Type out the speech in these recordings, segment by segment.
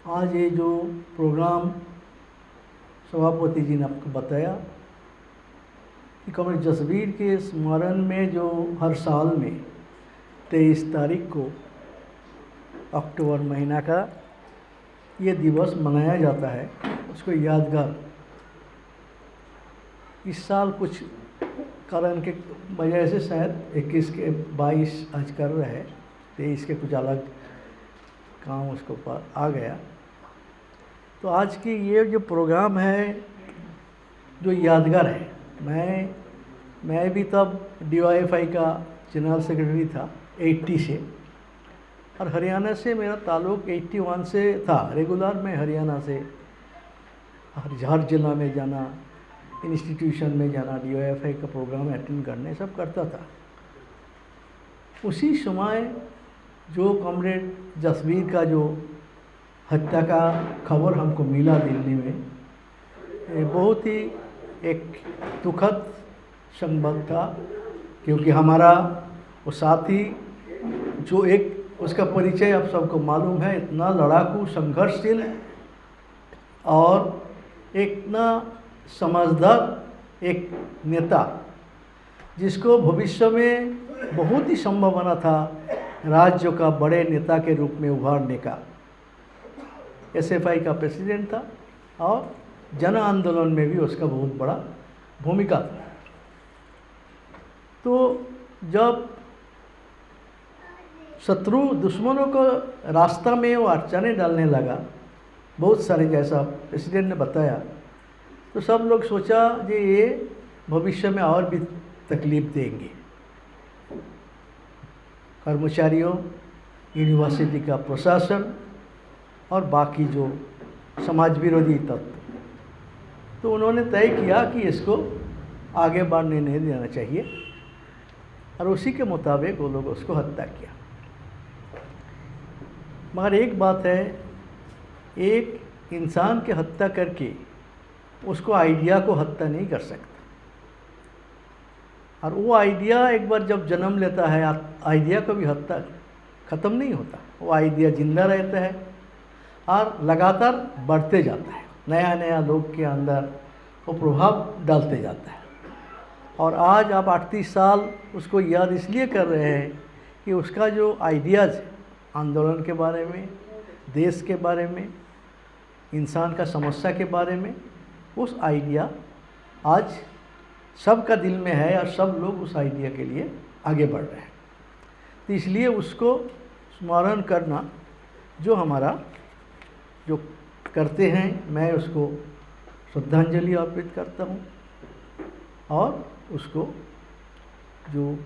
आज ये जो प्रोग्राम सभापति जी ने आपको बताया कि कॉमरेड जसबीर के स्मरण में जो हर साल में 23 तारीख को अक्टूबर महीना का ये दिवस मनाया जाता है, उसको यादगार। इस साल कुछ कारण के वजह से शायद 21 के 22 आज कर रहे हैं, 23 के कुछ अलग काम उसके ऊपर आ गया। तो आज की ये जो प्रोग्राम है जो यादगार है, मैं भी तब DYFI का जनरल सेक्रेटरी था 80 से, और हरियाणा से मेरा ताल्लुक़ 81 से था। रेगुलर में हरियाणा से हर जिला में जाना, इंस्टीट्यूशन में जाना, DYFI का प्रोग्राम अटेंड करने सब करता था। उसी समय जो कॉमरेड जसबीर का जो हत्या का खबर हमको मिला दिल्ली में, ये बहुत ही एक दुखद संबंध था, क्योंकि हमारा वो साथी जो एक उसका परिचय आप सबको मालूम है, इतना लड़ाकू, संघर्षशील और इतना समझदार एक नेता, जिसको भविष्य में बहुत ही संभावना था राज्य का बड़े नेता के रूप में उभारने का। SFI का प्रेसिडेंट था और जन आंदोलन में भी उसका बहुत बड़ा भूमिका था। तो जब शत्रु दुश्मनों को रास्ता में वो अड़चने डालने लगा, बहुत सारे, जैसा प्रेसिडेंट ने बताया, तो सब लोग सोचा कि ये भविष्य में और भी तकलीफ देंगे। कर्मचारियों, यूनिवर्सिटी का प्रशासन और बाकी जो समाज विरोधी तत्व, तो उन्होंने तय किया कि इसको आगे बढ़ने नहीं देना चाहिए, और उसी के मुताबिक वो लोग उसको हत्या किया। मगर एक बात है, एक इंसान की हत्या करके उसको आइडिया को हत्या नहीं कर सकता, और वो आइडिया एक बार जब जन्म लेता है, आइडिया को भी हत्या ख़त्म नहीं होता, वो आइडिया जिंदा रहता है और लगातार बढ़ते जाता है, नया नया लोग के अंदर वो प्रभाव डालते जाता है। और आज आप 38 साल उसको याद इसलिए कर रहे हैं कि उसका जो आइडियाज़ आंदोलन के बारे में, देश के बारे में, इंसान का समस्या के बारे में, उस आइडिया आज सबका दिल में है और सब लोग उस आइडिया के लिए आगे बढ़ रहे हैं। तो इसलिए उसको स्मरण करना जो हमारा जो करते हैं, मैं उसको श्रद्धांजलि अर्पित करता हूँ, और उसको जो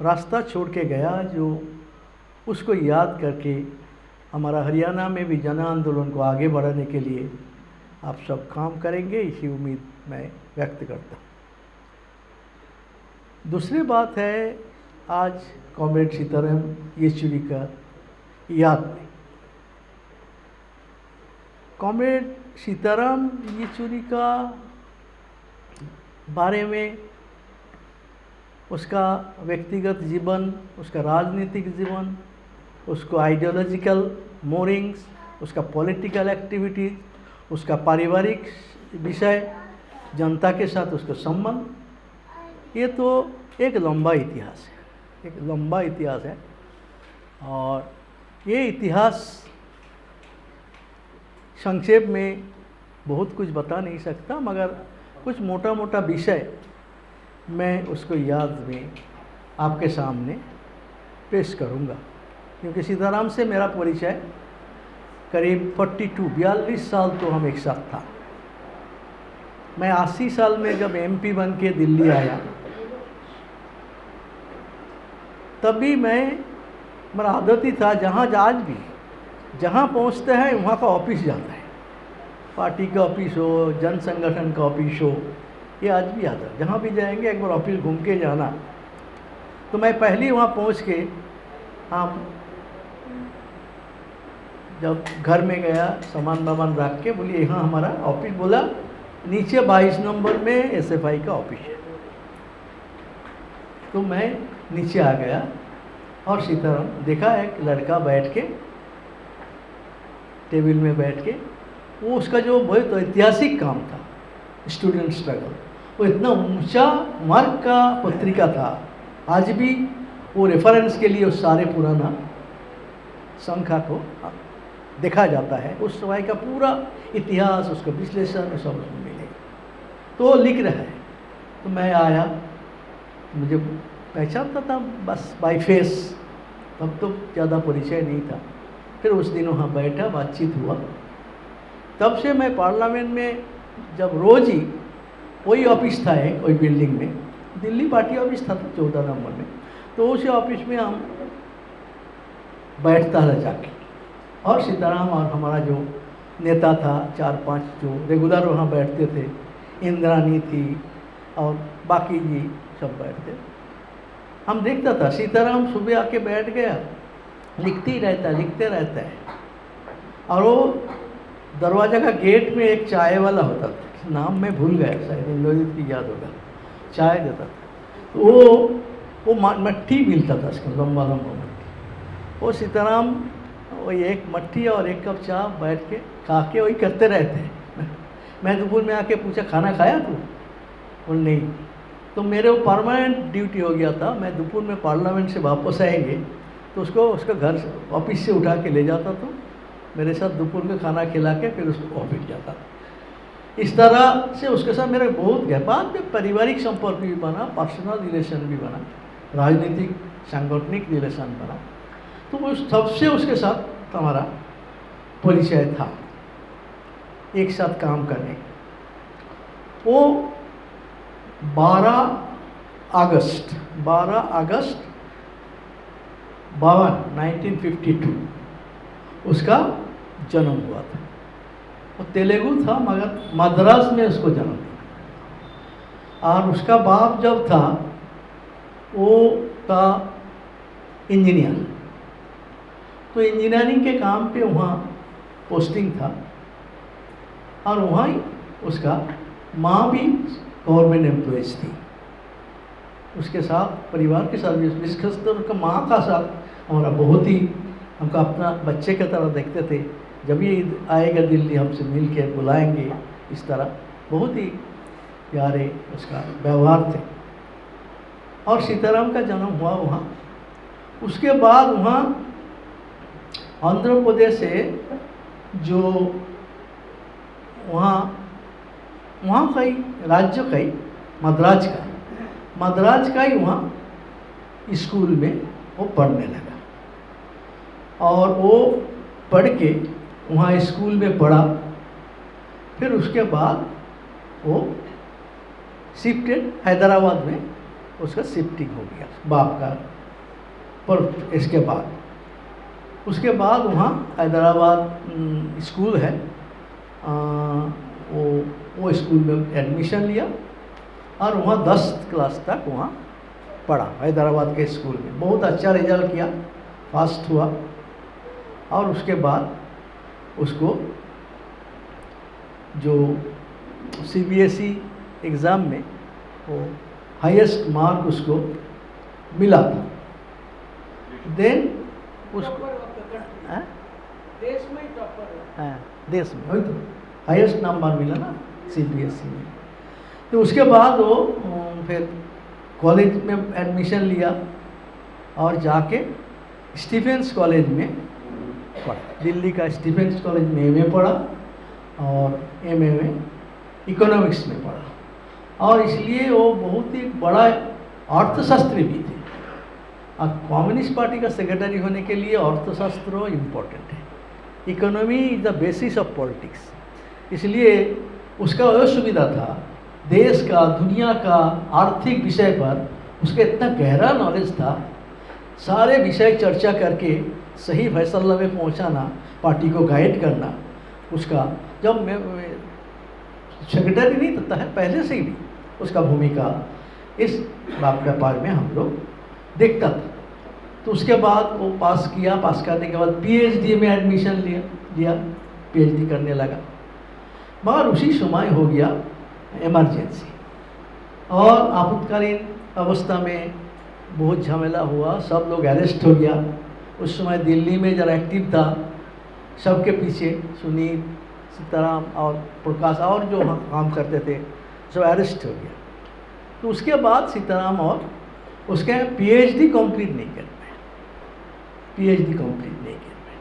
रास्ता छोड़ के गया, जो उसको याद करके हमारा हरियाणा में भी जन आंदोलन को आगे बढ़ाने के लिए आप सब काम करेंगे, इसी उम्मीद मैं व्यक्त करता हूँ। दूसरी बात है, आज कॉमरेड सीताराम येचुरी का याद में, कॉमरेड सीताराम येचुरी का बारे में, उसका व्यक्तिगत जीवन, उसका राजनीतिक जीवन, उसको आइडियोलॉजिकल मोरिंग्स, उसका पॉलिटिकल एक्टिविटीज, उसका पारिवारिक विषय, जनता के साथ उसका संबंध, ये तो एक लंबा इतिहास है, एक लंबा इतिहास है। और ये इतिहास संक्षेप में बहुत कुछ बता नहीं सकता, मगर कुछ मोटा मोटा विषय मैं उसको याद में आपके सामने पेश करूँगा। क्योंकि सीताराम से मेरा परिचय करीब 42 साल तो हम एक साथ था। मैं 80 साल में जब MP बन के दिल्ली आया, तभी मेरा आदत ही था, जहाँ आज भी जहाँ पहुँचते हैं वहाँ का ऑफिस जाता है, पार्टी का ऑफिस हो, जन संगठन का ऑफिस हो, ये आज भी आता है। जहाँ भी जाएंगे एक बार ऑफिस घूम के जाना। तो मैं पहले वहाँ पहुँच के, हम जब घर में गया, सामान वामान रख के, बोलिए यहाँ हमारा ऑफिस, बोला नीचे 22 नंबर में SFI का ऑफिस है। तो मैं नीचे आ गया और सीताराम देखा, एक लड़का बैठ के टेबल में बैठ के, वो उसका जो बहुत ऐतिहासिक काम था स्टूडेंट स्ट्रगल, वो इतना ऊंचा मार्ग का पत्रिका था। आज भी वो रेफरेंस के लिए उस सारे पुराना संख्या को देखा जाता है, उस समय का पूरा इतिहास, उसका विश्लेषण सब उसमें मिलेगा। तो वो लिख रहा है, तो मैं आया, मुझे पहचानता था बस बाय फेस, तब तो ज़्यादा परिचय नहीं था। फिर उस दिन वहाँ बैठा, बातचीत हुआ। तब से मैं पार्लियामेंट में जब रोज़ ही वही ऑफिस था एक, कोई बिल्डिंग में, दिल्ली पार्टी ऑफिस था 14 नंबर में, तो उसी ऑफिस में हम बैठता रह जाके, और सीताराम और हमारा जो नेता था 4-5 जो रेगुलर वहाँ बैठते थे, इंद्रानी थी और बाकी जी सब बैठते। हम देखता था सीताराम सुबह आके बैठ गया, लिखते ही रहता है, लिखते रहता है। और वो दरवाज़ा का गेट में एक चाय वाला होता था, नाम मैं भूल गया, शायद इंद्रजीत की याद होगा, चाय देता था। तो वो मट्ठी मिलता था उसका, लंबा लंबा मट्ठी। वो सीताराम वही एक मट्ठी और एक कप चाय बैठ के खा के वही करते रहते हैं। मैं दोपहर में आके पूछा, खाना खाया तू? बोल नहीं। तो मेरे वो परमानेंट ड्यूटी हो गया था, मैं दोपहर में पार्लियामेंट से वापस आएंगे तो उसको उसका घर ऑफिस से उठा के ले जाता, तो मेरे साथ दोपहर का खाना खिला के फिर उसको ऑफिस जाता था। इस तरह से उसके साथ मेरा बहुत गया। बाद में पारिवारिक संपर्क भी बना, पर्सनल रिलेशन भी बना, राजनीतिक सांगठनिक रिलेशन बना। तो उस सबसे उसके साथ हमारा परिचय था, एक साथ काम करने। वो 12 अगस्त 1952 उसका जन्म हुआ था। वो तेलुगु था मगर मद्रास में उसको जन्म था। और उसका बाप जब था वो था इंजीनियर, तो इंजीनियरिंग के काम पे वहाँ पोस्टिंग था, और वहाँ ही उसका माँ भी गवर्नमेंट एम्प्लॉयज़ थी। उसके साथ परिवार के साथ भी, विशेषकर उसका माँ का साथ हमारा बहुत ही, हमको अपना बच्चे की तरह देखते थे। जब ये आएगा दिल्ली हमसे मिल के बुलाएंगे, इस तरह बहुत ही प्यारे उसका व्यवहार थे। और सीताराम का जन्म हुआ वहाँ। उसके बाद वहाँ आंध्र प्रदेश से जो वहाँ का ही राज्य का ही मद्रास का ही वहाँ स्कूल में वो पढ़ने लगा, और वो पढ़ के वहाँ स्कूल में पढ़ा। फिर उसके बाद वो शिफ्टेड हैदराबाद में, उसका शिफ्टिंग हो गया बाप का। पर उसके बाद वहाँ हैदराबाद स्कूल है, वो स्कूल में एडमिशन लिया, और वहाँ 10 क्लास तक वहाँ पढ़ा हैदराबाद के स्कूल में। बहुत अच्छा रिजल्ट किया, फर्स्ट हुआ। और उसके बाद उसको जो CBSE एग्ज़ाम में वो हाईएस्ट मार्क उसको मिला था। देन उसको देश में वही तो हाईएस्ट नंबर मिला ना CBSE में। तो उसके बाद वो फिर कॉलेज में एडमिशन लिया, और जाके स्टीफेंस कॉलेज में पढ़ा। दिल्ली का स्टीफेंस कॉलेज में MA पढ़ा, और MA में इकोनॉमिक्स में पढ़ा। और इसलिए वो बहुत ही बड़ा अर्थशास्त्री भी थे। और कम्युनिस्ट पार्टी का सेक्रेटरी होने के लिए अर्थशास्त्र इम्पोर्टेंट है। Economy is the basis of politics. इसलिए उसका वह सुविधा था, देश का, दुनिया का आर्थिक विषय पर उसका इतना गहरा नॉलेज था, सारे विषय चर्चा करके सही फैसला में पहुंचाना, पार्टी को गाइड करना। उसका जब मैं सेक्रेटरी नहीं देता है, पहले से ही उसका भूमिका इस व्यापार में हम लोग देखता था। तो उसके बाद वो पास किया, पास करने के बाद PhD में एडमिशन लिया, PhD करने लगा। मगर उसी समय हो गया इमरजेंसी, और आपातकालीन अवस्था में बहुत झमेला हुआ, सब लोग अरेस्ट हो गया। उस समय दिल्ली में जरा एक्टिव था सबके पीछे सुनील, सीताराम और प्रकाश और जो काम करते थे सब अरेस्ट हो गया। तो उसके बाद सीताराम और उसके पीएचडी कंप्लीट नहीं कर पाए, पीएचडी कंप्लीट नहीं कर पाए।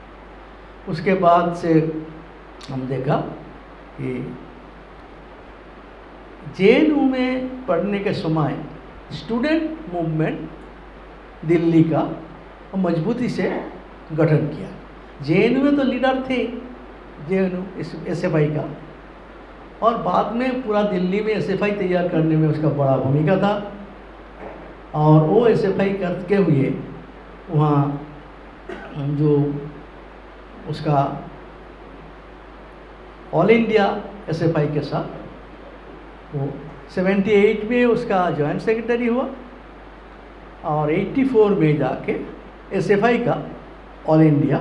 उसके बाद से हम देखा कि जेएनयू में पढ़ने के समय स्टूडेंट मूवमेंट दिल्ली का मजबूती से गठन किया। जेएनयू में तो लीडर थे जेएनयू एसएफआई का, और बाद में पूरा दिल्ली में एसएफआई तैयार करने में उसका बड़ा भूमिका था। और वो एसएफआई करते हुए वहाँ जो उसका ऑल इंडिया एसएफआई के साथ वो 78 में उसका जॉइंट सेक्रेटरी हुआ और 84 में जाके एसएफआई का ऑल इंडिया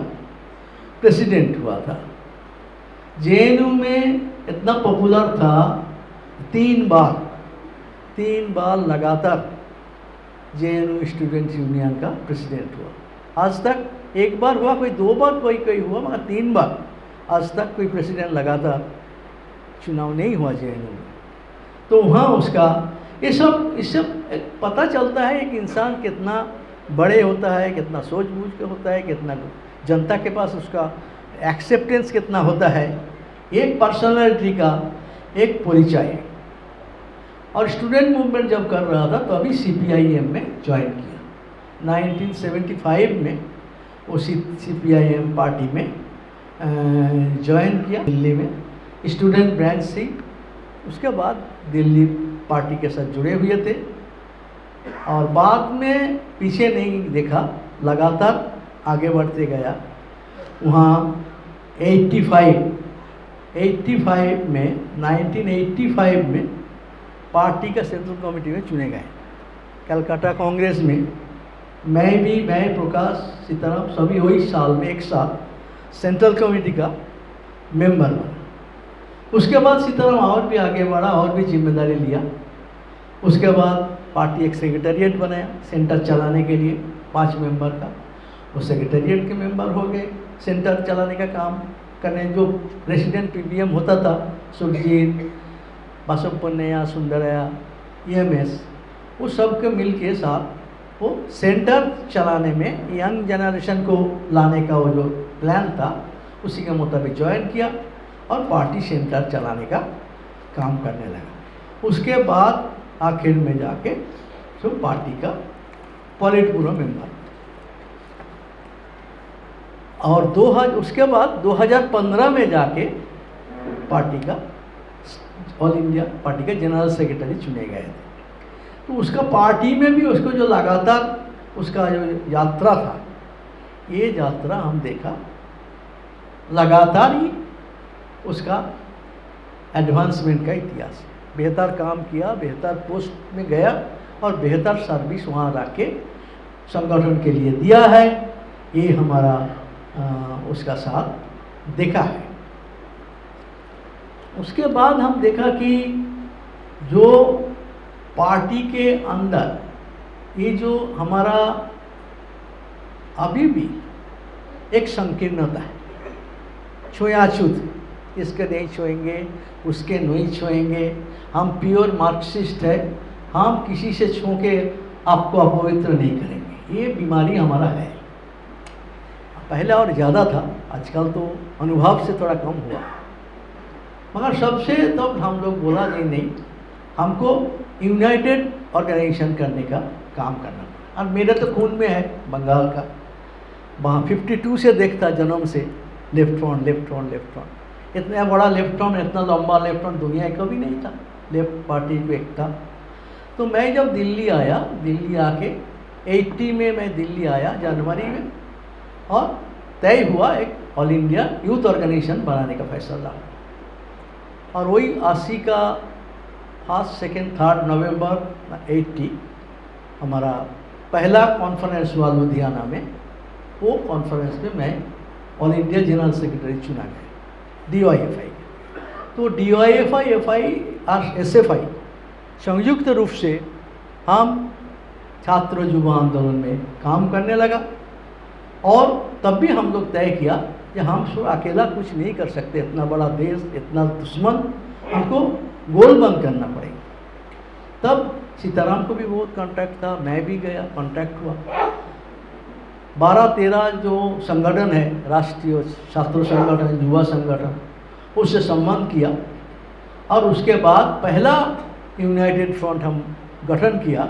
प्रेसिडेंट हुआ था। जेएनयू में इतना पॉपुलर था, 3 बार लगातार जेएनयू स्टूडेंट यूनियन का प्रेसिडेंट हुआ। आज तक एक बार हुआ, कोई 2 बार, कोई हुआ, मगर 3 बार आज तक कोई प्रेसिडेंट लगातार चुनाव नहीं हुआ जेएनयू में। तो वहाँ उसका इससे पता चलता है एक इंसान कितना बड़े होता है, कितना सोच बूझ के होता है, कितना जनता के पास उसका एक्सेप्टेंस कितना होता है, एक पर्सनालिटी का एक परिचय है। और स्टूडेंट मूवमेंट जब कर रहा था तो अभी सीपीआईएम में ज्वाइन किया। 1975 में वो सीपीआईएम पार्टी में ज्वाइन किया दिल्ली में, स्टूडेंट ब्रांच से। उसके बाद दिल्ली पार्टी के साथ जुड़े हुए थे और बाद में पीछे नहीं देखा, लगातार आगे बढ़ते गया। वहाँ 1985 में पार्टी का सेंट्रल कमेटी में चुने गए। कलकत्ता कांग्रेस में मैं प्रकाश, सीताराम सभी वही साल में एक साल सेंट्रल कमेटी का मेंबर बना। उसके बाद सीताराम और भी आगे बढ़ा और भी जिम्मेदारी लिया। उसके बाद पार्टी एक सेक्रेटेरिएट बनाया सेंटर चलाने के लिए 5 मेंबर का। वो सेक्रेटेरिएट के मेंबर हो गए, सेंटर चलाने का काम करने। जो प्रेसिडेंट पीबीएम होता था, सुखजीत, बासुब्बन्नैया, सुंदरैया, ईएमएस, वो सब के मिल के साथ वो सेंटर चलाने में यंग जनरेशन को लाने का वो जो प्लान था उसी के मुताबिक ज्वाइन किया और पार्टी सेंटर चलाने का काम करने लगा। उसके बाद आखिर में जाके तो पार्टी का पॉलिट ब्यूरो मेंबर और उसके बाद 2015 में जाके पार्टी का ऑल इंडिया पार्टी के जनरल सेक्रेटरी चुने गए थे। तो उसका पार्टी में भी उसको जो लगातार उसका जो यात्रा था, ये यात्रा हम देखा लगातार ही उसका एडवांसमेंट का इतिहास। बेहतर काम किया, बेहतर पोस्ट में गया और बेहतर सर्विस वहाँ रख के संगठन के लिए दिया है। ये हमारा उसका साथ देखा है। उसके बाद हम देखा कि जो पार्टी के अंदर ये जो हमारा अभी भी एक संकीर्णता है, छुआछूत, इसके नहीं छुएंगे, उसके नहीं छुएंगे, हम प्योर मार्क्सिस्ट है, हम किसी से छू के आपको अपवित्र नहीं करेंगे। ये बीमारी हमारा है। पहले और ज़्यादा था, आजकल तो अनुभव से थोड़ा कम हुआ, मगर सबसे तब हम लोग बोला नहीं, हमको यूनाइटेड ऑर्गेनाइजेशन करने का काम करना। और मेरे तो खून में है बंगाल का, वहाँ 52 से देखता जन्म से लेफ्ट फ्रंट। इतना बड़ा लेफ्ट फ्रंट, इतना लंबा लेफ्ट फ्रंट दुनिया कभी नहीं था, लेफ्ट पार्टी में एक था। तो मैं जब दिल्ली आया, दिल्ली आके 80 में मैं दिल्ली आया जनवरी में, और तय हुआ एक ऑल इंडिया यूथ ऑर्गेनाइजेशन बनाने का फैसला। और वही 80 का 1, 2, 3 नवंबर 80 हमारा पहला कॉन्फ्रेंस हुआ लुधियाना में। वो कॉन्फ्रेंस में मैं ऑल इंडिया जनरल सेक्रेटरी चुना गया, DYFI। तो DYFI, FI और SFI संयुक्त रूप से हम छात्र युवा आंदोलन में काम करने लगा। और तब भी हम लोग तय किया कि हम सब अकेला कुछ नहीं कर सकते, इतना बड़ा देश, इतना दुश्मन, हमको गोल बंद करना पड़ेगा। तब सीताराम को भी बहुत कांटेक्ट था, मैं भी गया, कांटेक्ट हुआ। 12-13 जो संगठन है, राष्ट्रीय छात्र संगठन, युवा संगठन, उससे संबंध किया और उसके बाद पहला यूनाइटेड फ्रंट हम गठन किया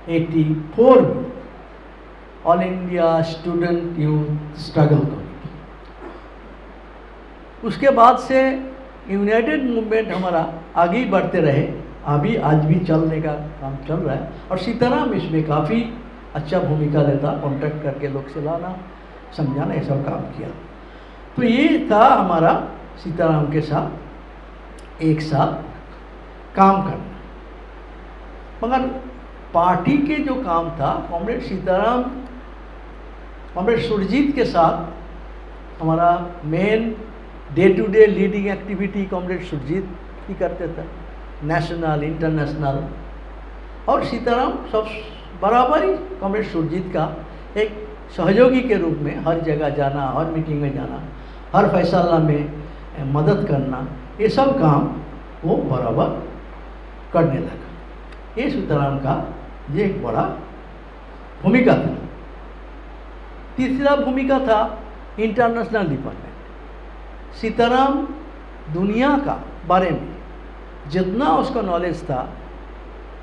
84 में, all India student youth struggle committee. उसके बाद से यूनाइटेड मूवमेंट हमारा आगे ही बढ़ते रहे, अभी आज भी चलने का काम चल रहा है और सीताराम इसमें काफ़ी अच्छा भूमिका लेता, कॉन्टैक्ट करके लोग से लाना, समझाना, ये सब काम किया। तो ये था हमारा सीताराम के साथ एक साथ काम करना। मगर पार्टी के जो काम था, कॉमरेड सीताराम, कॉमरेड सुरजीत के साथ हमारा main day to day leading activity comrade Surjeet ही करते थे, नेशनल इंटरनेशनल। और सीताराम सब बराबर ही कॉमरेड सुरजीत का एक सहयोगी के रूप में हर जगह जाना, हर मीटिंग में जाना, हर फैसला में मदद करना, ये सब काम वो बराबर करने लगा। ये सीताराम का ये एक बड़ा भूमिका था। तीसरा भूमिका था इंटरनेशनल डिपार्टमेंट। सीताराम दुनिया का बारे में जितना उसका नॉलेज था,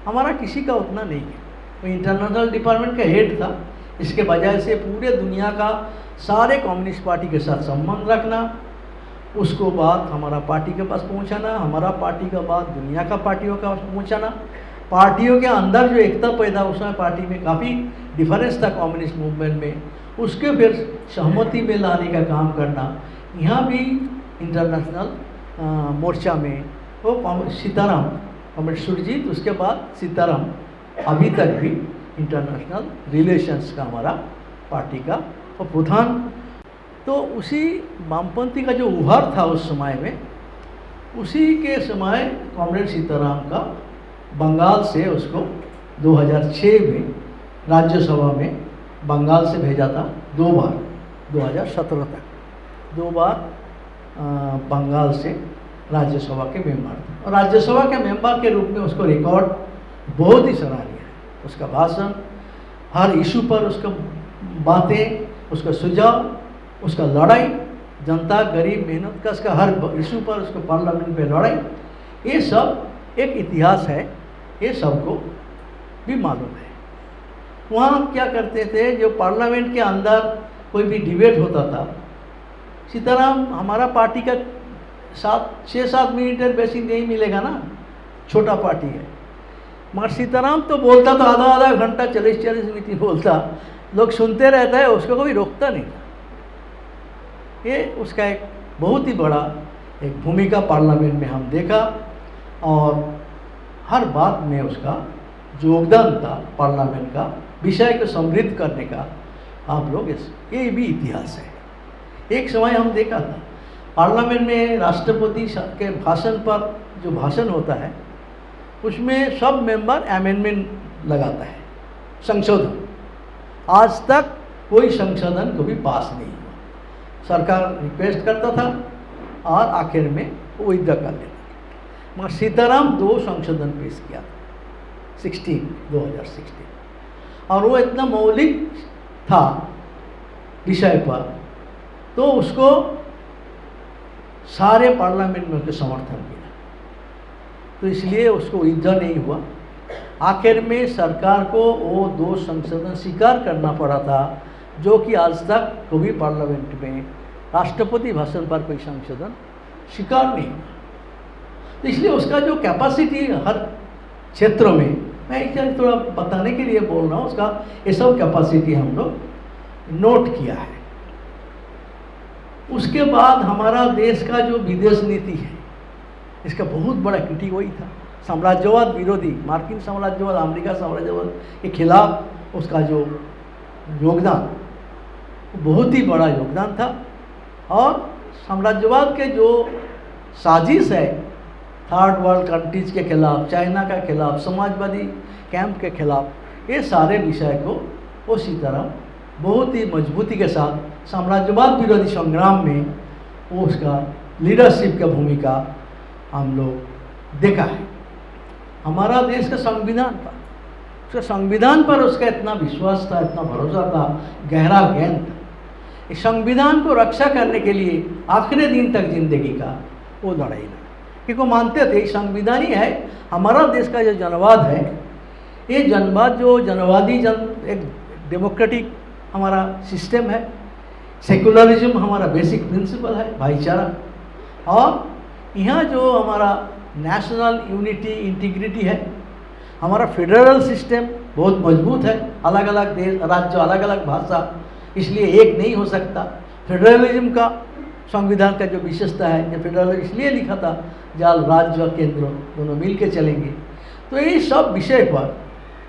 हमारा किसी का उतना नहीं है। वो इंटरनेशनल डिपार्टमेंट का हेड था, इसके वजह से पूरे दुनिया का सारे कम्युनिस्ट पार्टी के साथ संबंध रखना, उसको बात हमारा पार्टी के पास पहुंचाना, हमारा पार्टी का बात दुनिया का पार्टियों का पहुंचाना, पार्टियों के अंदर जो एकता पैदा, उसमें पार्टी में काफ़ी डिफरेंस था कम्युनिस्ट मूवमेंट में, उसके फिर सहमति में लाने का काम करना। यहाँ भी इंटरनेशनल मोर्चा में वो सीताराम, कॉमरेड सुरजीत, उसके बाद सीताराम अभी तक भी इंटरनेशनल रिलेशंस का हमारा पार्टी का वो प्रधान। तो उसी वामपंथी का जो उभार था उस समय में, उसी के समय कॉमरेड सीताराम का बंगाल से उसको 2006 में राज्यसभा में बंगाल से भेजा था, 2 बार, 2017 तक 2 बार बंगाल से राज्यसभा के मेंबर थे। और राज्यसभा के मेंबर के रूप में उसको रिकॉर्ड बहुत ही सराहनीय है। उसका भाषण, हर इशू पर उसका बातें, उसका सुझाव, उसका लड़ाई, जनता गरीब मेहनत का, उसका हर इशू पर उसको पार्लियामेंट पे लड़ाई, ये सब एक इतिहास है, ये सबको भी मालूम है। वहाँ क्या करते थे, जो पार्लियामेंट के अंदर कोई भी डिबेट होता था, सीताराम, हमारा पार्टी का 6-7 मिनट बेसिक नहीं मिलेगा ना, छोटा पार्टी है, मगर सीताराम तो बोलता था आधा घंटा, 40-40 मिनट बोलता, लोग सुनते रहता है, उसको कोई रोकता नहीं था। ये उसका एक बहुत ही बड़ा एक भूमिका पार्लियामेंट में हम देखा और हर बात में उसका जो योगदान था पार्लियामेंट का, विषय को समृद्ध करने का, आप लोग ये भी इतिहास है। एक समय हम देखा था पार्लियामेंट में राष्ट्रपति के भाषण पर जो भाषण होता है, उसमें सब मेंबर अमेंडमेंट लगाता है, संशोधन। आज तक कोई संशोधन कभी पास नहीं हुआ। सरकार रिक्वेस्ट करता था और आखिर में वो विड्रॉ कर लेता। मगर सीताराम 2 संशोधन पेश किया था 2016, और वो इतना मौलिक था विषय पर, तो उसको सारे पार्लियामेंट में उसके समर्थन मिला, तो इसलिए उसको विड्रॉ नहीं हुआ। आखिर में सरकार को वो 2 संशोधन स्वीकार करना पड़ा था, जो कि आज तक कभी पार्लियामेंट में राष्ट्रपति भाषण पर कोई संशोधन स्वीकार नहीं हुआ। तो इसलिए उसका जो कैपेसिटी हर क्षेत्रों में, मैं एक थोड़ा बताने के लिए बोल रहा हूँ, उसका ये सब कैपेसिटी हम लोग नोट किया है। उसके बाद हमारा देश का जो विदेश नीति है, इसका बहुत बड़ा क्रिटिक वही था, साम्राज्यवाद विरोधी, मार्किन साम्राज्यवाद, अमेरिका साम्राज्यवाद के खिलाफ उसका जो योगदान, बहुत ही बड़ा योगदान था। और साम्राज्यवाद के जो साजिश है, थर्ड वर्ल्ड कंट्रीज के खिलाफ, चाइना के खिलाफ, समाजवादी कैंप के खिलाफ, ये सारे विषय को वो सीताराम बहुत ही मजबूती के साथ साम्राज्यवाद विरोधी संग्राम में वो उसका लीडरशिप का भूमिका हम लोग देखा है। हमारा देश का संविधान था, उसका संविधान पर उसका इतना विश्वास था, इतना भरोसा था, गहरा ज्ञान था। इस संविधान को रक्षा करने के लिए आखिरी दिन तक जिंदगी का वो लड़ाई लड़ा, क्योंकि वो मानते थे संविधान ही है हमारा देश का जो जनवाद है, ये जनवाद जो जनवादी एक डेमोक्रेटिक हमारा सिस्टम है, सेकुलरिज्म हमारा बेसिक प्रिंसिपल है, भाईचारा, और यहाँ जो हमारा नेशनल यूनिटी इंटीग्रिटी है, हमारा फेडरल सिस्टम बहुत मजबूत है, अलग अलग देश राज्य अलग अलग भाषा, इसलिए एक नहीं हो सकता। फेडरलिज्म का संविधान का जो विशेषता है, ये फेडरल इसलिए लिखा था जहाँ राज्य और केंद्र दोनों मिल के चलेंगे। तो ये सब विषय पर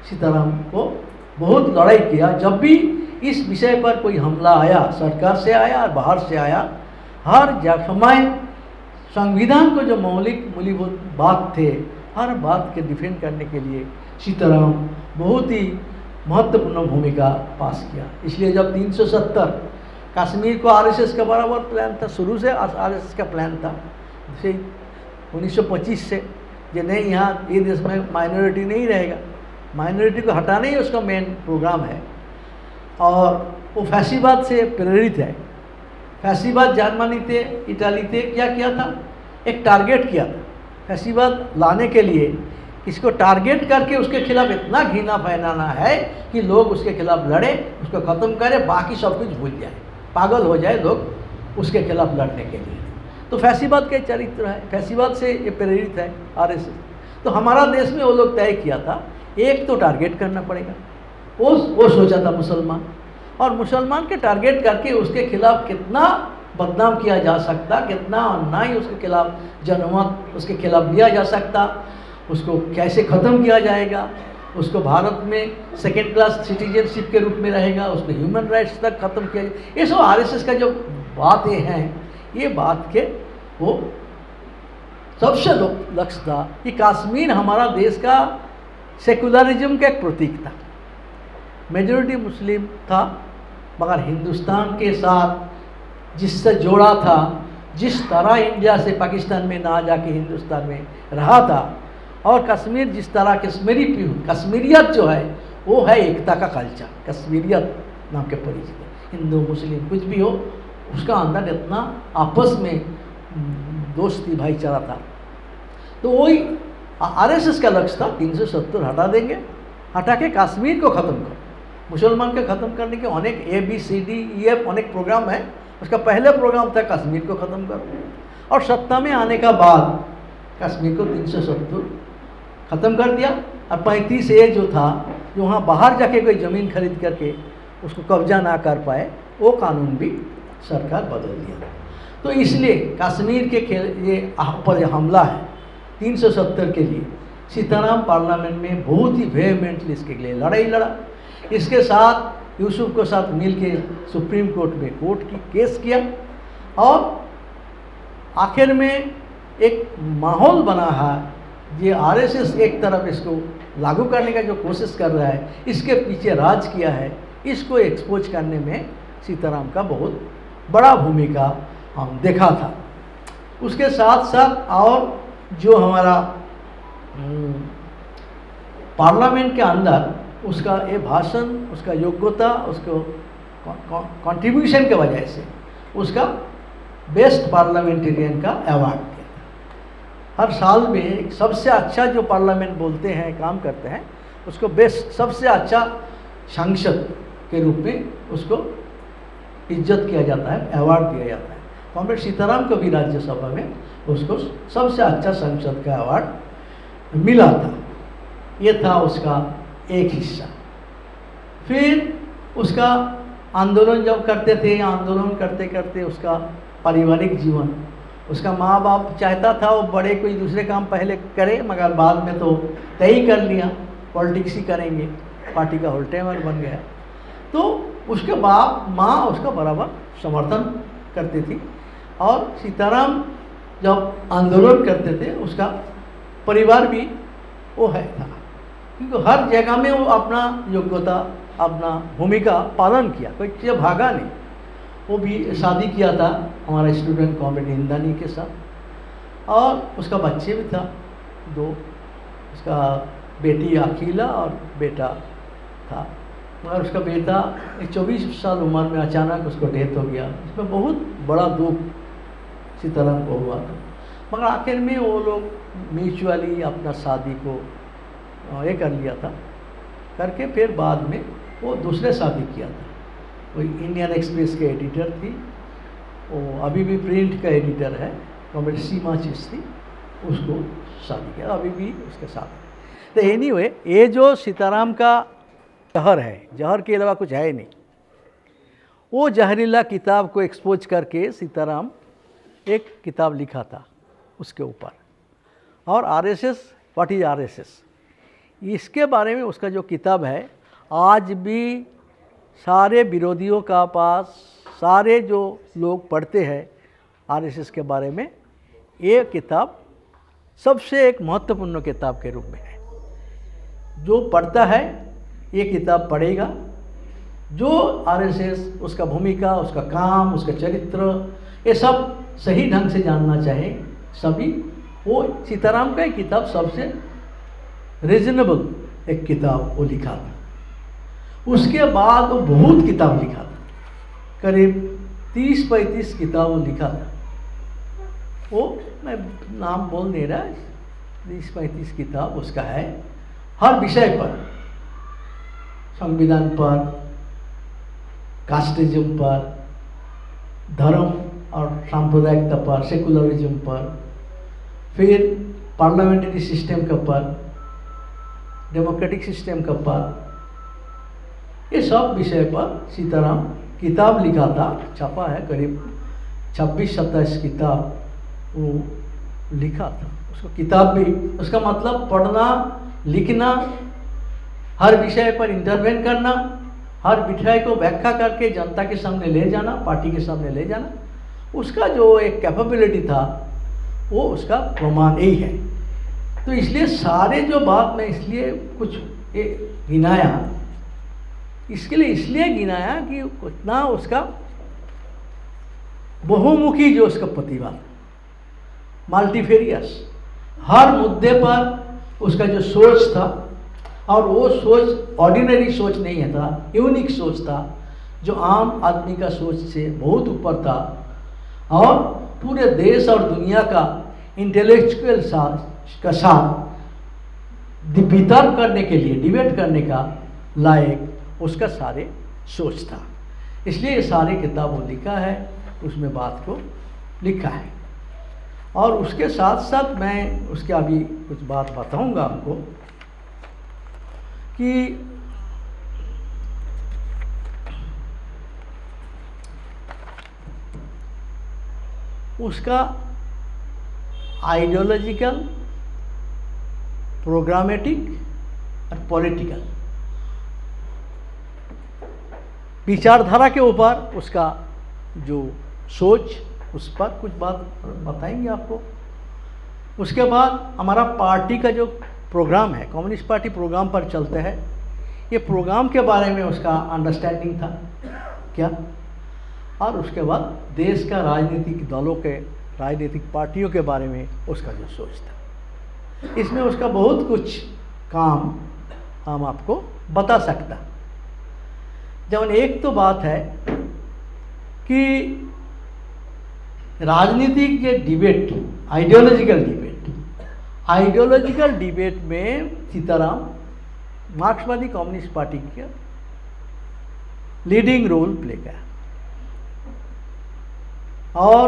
सीताराम को बहुत लड़ाई किया। जब भी इस विषय पर कोई हमला आया, सरकार से आया और बाहर से आया, हर समय संविधान को जो मौलिक मूलभूत बात थे, हर बात के डिफेंड करने के लिए सीताराम बहुत ही महत्वपूर्ण भूमिका पास किया। इसलिए जब 370 कश्मीर को आरएसएस का बराबर प्लान था, शुरू से आरएसएस का प्लान था, जैसे 1925 से जो नहीं यहाँ ये देश में माइनॉरिटी नहीं रहेगा, माइनॉरिटी को हटाना ही उसका मेन प्रोग्राम है। और वो फैसीवाद से प्रेरित है। फैसीवाद जर्मनी थे, इटाली थे, क्या किया था, एक टारगेट किया था फैसीवाद लाने के लिए, इसको टारगेट करके उसके खिलाफ इतना घृणा फैलाना है कि लोग उसके खिलाफ लड़े, उसको ख़त्म करें, बाकी सब कुछ भूल जाए, पागल हो जाए लोग उसके खिलाफ लड़ने के लिए। तो फैसीवाद का चरित्र है, फैसीवाद से ये प्रेरित है आरएसएस। तो हमारा देश में वो लोग तय किया था, एक तो टारगेट करना पड़ेगा, वो सोचा था मुसलमान, और मुसलमान के टारगेट करके उसके खिलाफ कितना बदनाम किया जा सकता, कितना अन्याय उसके खिलाफ जनमत उसके खिलाफ लिया जा सकता, उसको कैसे ख़त्म किया जाएगा, उसको भारत में सेकेंड क्लास सिटीजनशिप के रूप में रहेगा, उसको ह्यूमन राइट्स तक ख़त्म किया जाए, ये सब आरएसएस का जो बातें हैं, ये बात के वो सबसे लक्ष्य था कि कश्मीर हमारा देश का सेकुलरिज्म का एक प्रतीक था। मेजॉरिटी मुस्लिम था, मगर हिंदुस्तान के साथ जिससे जोड़ा था, जिस तरह इंडिया से पाकिस्तान में ना जाके हिंदुस्तान में रहा था, और कश्मीर जिस तरह कश्मीरियत जो है वो है एकता का कल्चर, कश्मीरियत नाम के परिचित, हिंदू मुस्लिम कुछ भी हो, उसका अंदर इतना आपस में दोस्ती भाईचारा था। तो वही आरएसएस का लक्ष्य था, 370 हटा देंगे, हटा के कश्मीर को ख़त्म करो। मुसलमान के ख़त्म करने के अनेक ABCDEF अनेक प्रोग्राम है, उसका पहले प्रोग्राम था कश्मीर को ख़त्म करो, और सत्ता में आने का बाद कश्मीर को 370 ख़त्म कर दिया। और 35A जो था, जो वहाँ बाहर जाके कोई ज़मीन खरीद करके उसको कब्जा ना कर पाए, वो कानून भी सरकार बदल दिया। तो इसलिए कश्मीर के ये पर हमला है 370 के लिए, सीताराम पार्लियामेंट में बहुत ही वेहेमेंटली इसके लिए लड़ाई लड़ा। इसके साथ यूसुफ को साथ मिल के सुप्रीम कोर्ट में की केस किया, और आखिर में एक माहौल बना है। ये आरएसएस एक तरफ इसको लागू करने का जो कोशिश कर रहा है, इसके पीछे राज किया है, इसको एक्सपोज करने में सीताराम का बहुत बड़ा भूमिका हम देखा था। उसके साथ साथ और जो हमारा पार्लियामेंट के अंदर उसका ये भाषण, उसका योग्यता, उसको कंट्रीब्यूशन के वजह से उसका बेस्ट पार्लियामेंटेरियन का अवार्ड दिया। हर साल में सबसे अच्छा जो पार्लियामेंट बोलते हैं, काम करते हैं, उसको बेस्ट सबसे अच्छा सांसद के रूप में उसको इज्जत किया जाता है, अवार्ड दिया जाता है। कॉमरेड सीताराम को भी राज्यसभा में उसको सबसे अच्छा सांसद का अवार्ड मिला था। ये था उसका एक हिस्सा। फिर उसका आंदोलन जब करते थे, आंदोलन करते करते उसका पारिवारिक जीवन, उसका माँ बाप चाहता था वो बड़े कोई दूसरे काम पहले करे, मगर बाद में तो तय ही कर लिया पॉलिटिक्स ही करेंगे, पार्टी का होल्टेमर बन गया। तो उसके बाप माँ उसका बराबर समर्थन करती थी, और सीताराम जब आंदोलन करते थे उसका परिवार भी वो है था, क्योंकि हर जगह में वो अपना योग्यता, अपना भूमिका पालन किया, कोई चीज़ भागा नहीं। वो भी शादी किया था हमारा स्टूडेंट कॉमरेड इंदानी के साथ, और उसका बच्चे भी था 2, उसका बेटी अकीला और बेटा था। मगर उसका बेटा 24 साल उम्र में अचानक उसको डेथ हो गया। उसमें बहुत बड़ा दुख सीताराम को हुआ था, मगर आखिर में वो लोग म्यूचुअली अपना शादी को ये कर लिया था, करके फिर बाद में वो दूसरे शादी किया था। वो इंडियन एक्सप्रेस के एडिटर थी, वो अभी भी प्रिंट का एडिटर है, कॉमरेड सीमा चिश्ती, उसको शादी किया, अभी भी उसके साथ। तो एनीवे, ये जो सीताराम का जहर है, जहर के अलावा कुछ है नहीं। वो जहरीला किताब को एक्सपोज करके सीताराम एक किताब लिखा था उसके ऊपर, और आरएसएस, व्हाट इज आरएसएस, इसके बारे में उसका जो किताब है, आज भी सारे विरोधियों का पास, सारे जो लोग पढ़ते हैं आरएसएस के बारे में, ये किताब सबसे एक महत्वपूर्ण किताब के रूप में है। जो पढ़ता है ये किताब पढ़ेगा, जो आरएसएस, उसका भूमिका, उसका काम, उसका चरित्र, ये सब सही ढंग से जानना चाहे सभी, वो सीताराम का एक किताब सबसे रीजनेबल एक किताब वो लिखा था। उसके बाद वो बहुत किताब लिखा था, करीब 30-35 किताब वो लिखा था। वो मैं नाम बोल नहीं रहा, 30-35 किताब उसका है, हर विषय पर, संविधान पर, कास्टिज्म पर, धर्म और सांप्रदायिकता पर, सेकुलरिज्म पर, फिर पार्लियामेंट्री सिस्टम के पर, डेमोक्रेटिक सिस्टम के पर, ये सब विषय पर सीताराम किताब लिखा था, छपा है, करीब 26-27 किताब वो लिखा था। उसको किताब भी, उसका मतलब पढ़ना, लिखना, हर विषय पर इंटरवेन करना, हर विषय को व्याख्या करके जनता के सामने ले जाना, पार्टी के सामने ले जाना, उसका जो एक कैपेबिलिटी था वो उसका प्रमाण यही है। तो इसलिए सारे जो बात मैं इसलिए कुछ गिनाया, इसके लिए इसलिए गिनाया कि उतना उसका बहुमुखी जो उसका प्रतिभा, मल्टीफेरियस, हर मुद्दे पर उसका जो सोच था, और वो सोच ऑर्डिनरी सोच नहीं था, यूनिक सोच था, जो आम आदमी का सोच से बहुत ऊपर था, और पूरे देश और दुनिया का इंटेलेक्चुअल का साथ वितर्क करने के लिए, डिबेट करने का लायक उसका सारे सोच था। इसलिए ये सारे किताब वो लिखा है, उसमें बात को लिखा है। और उसके साथ साथ मैं उसके अभी कुछ बात बताऊंगा आपको कि उसका आइडियोलॉजिकल, प्रोग्रामेटिक और पॉलिटिकल विचारधारा के ऊपर उसका जो सोच, उस पर कुछ बात बताएंगे आपको। उसके बाद हमारा पार्टी का जो प्रोग्राम है, कम्युनिस्ट पार्टी प्रोग्राम पर चलते हैं, ये प्रोग्राम के बारे में उसका अंडरस्टैंडिंग था क्या, और उसके बाद देश का राजनीतिक दलों के, राजनीतिक पार्टियों के बारे में उसका जो सोच था। इसमें उसका बहुत कुछ काम हम आपको बता सकता। जब एक तो बात है कि राजनीतिक ये डिबेट, आइडियोलॉजिकल डिबेट में सीताराम मार्क्सवादी कम्युनिस्ट पार्टी का लीडिंग रोल प्ले किया, और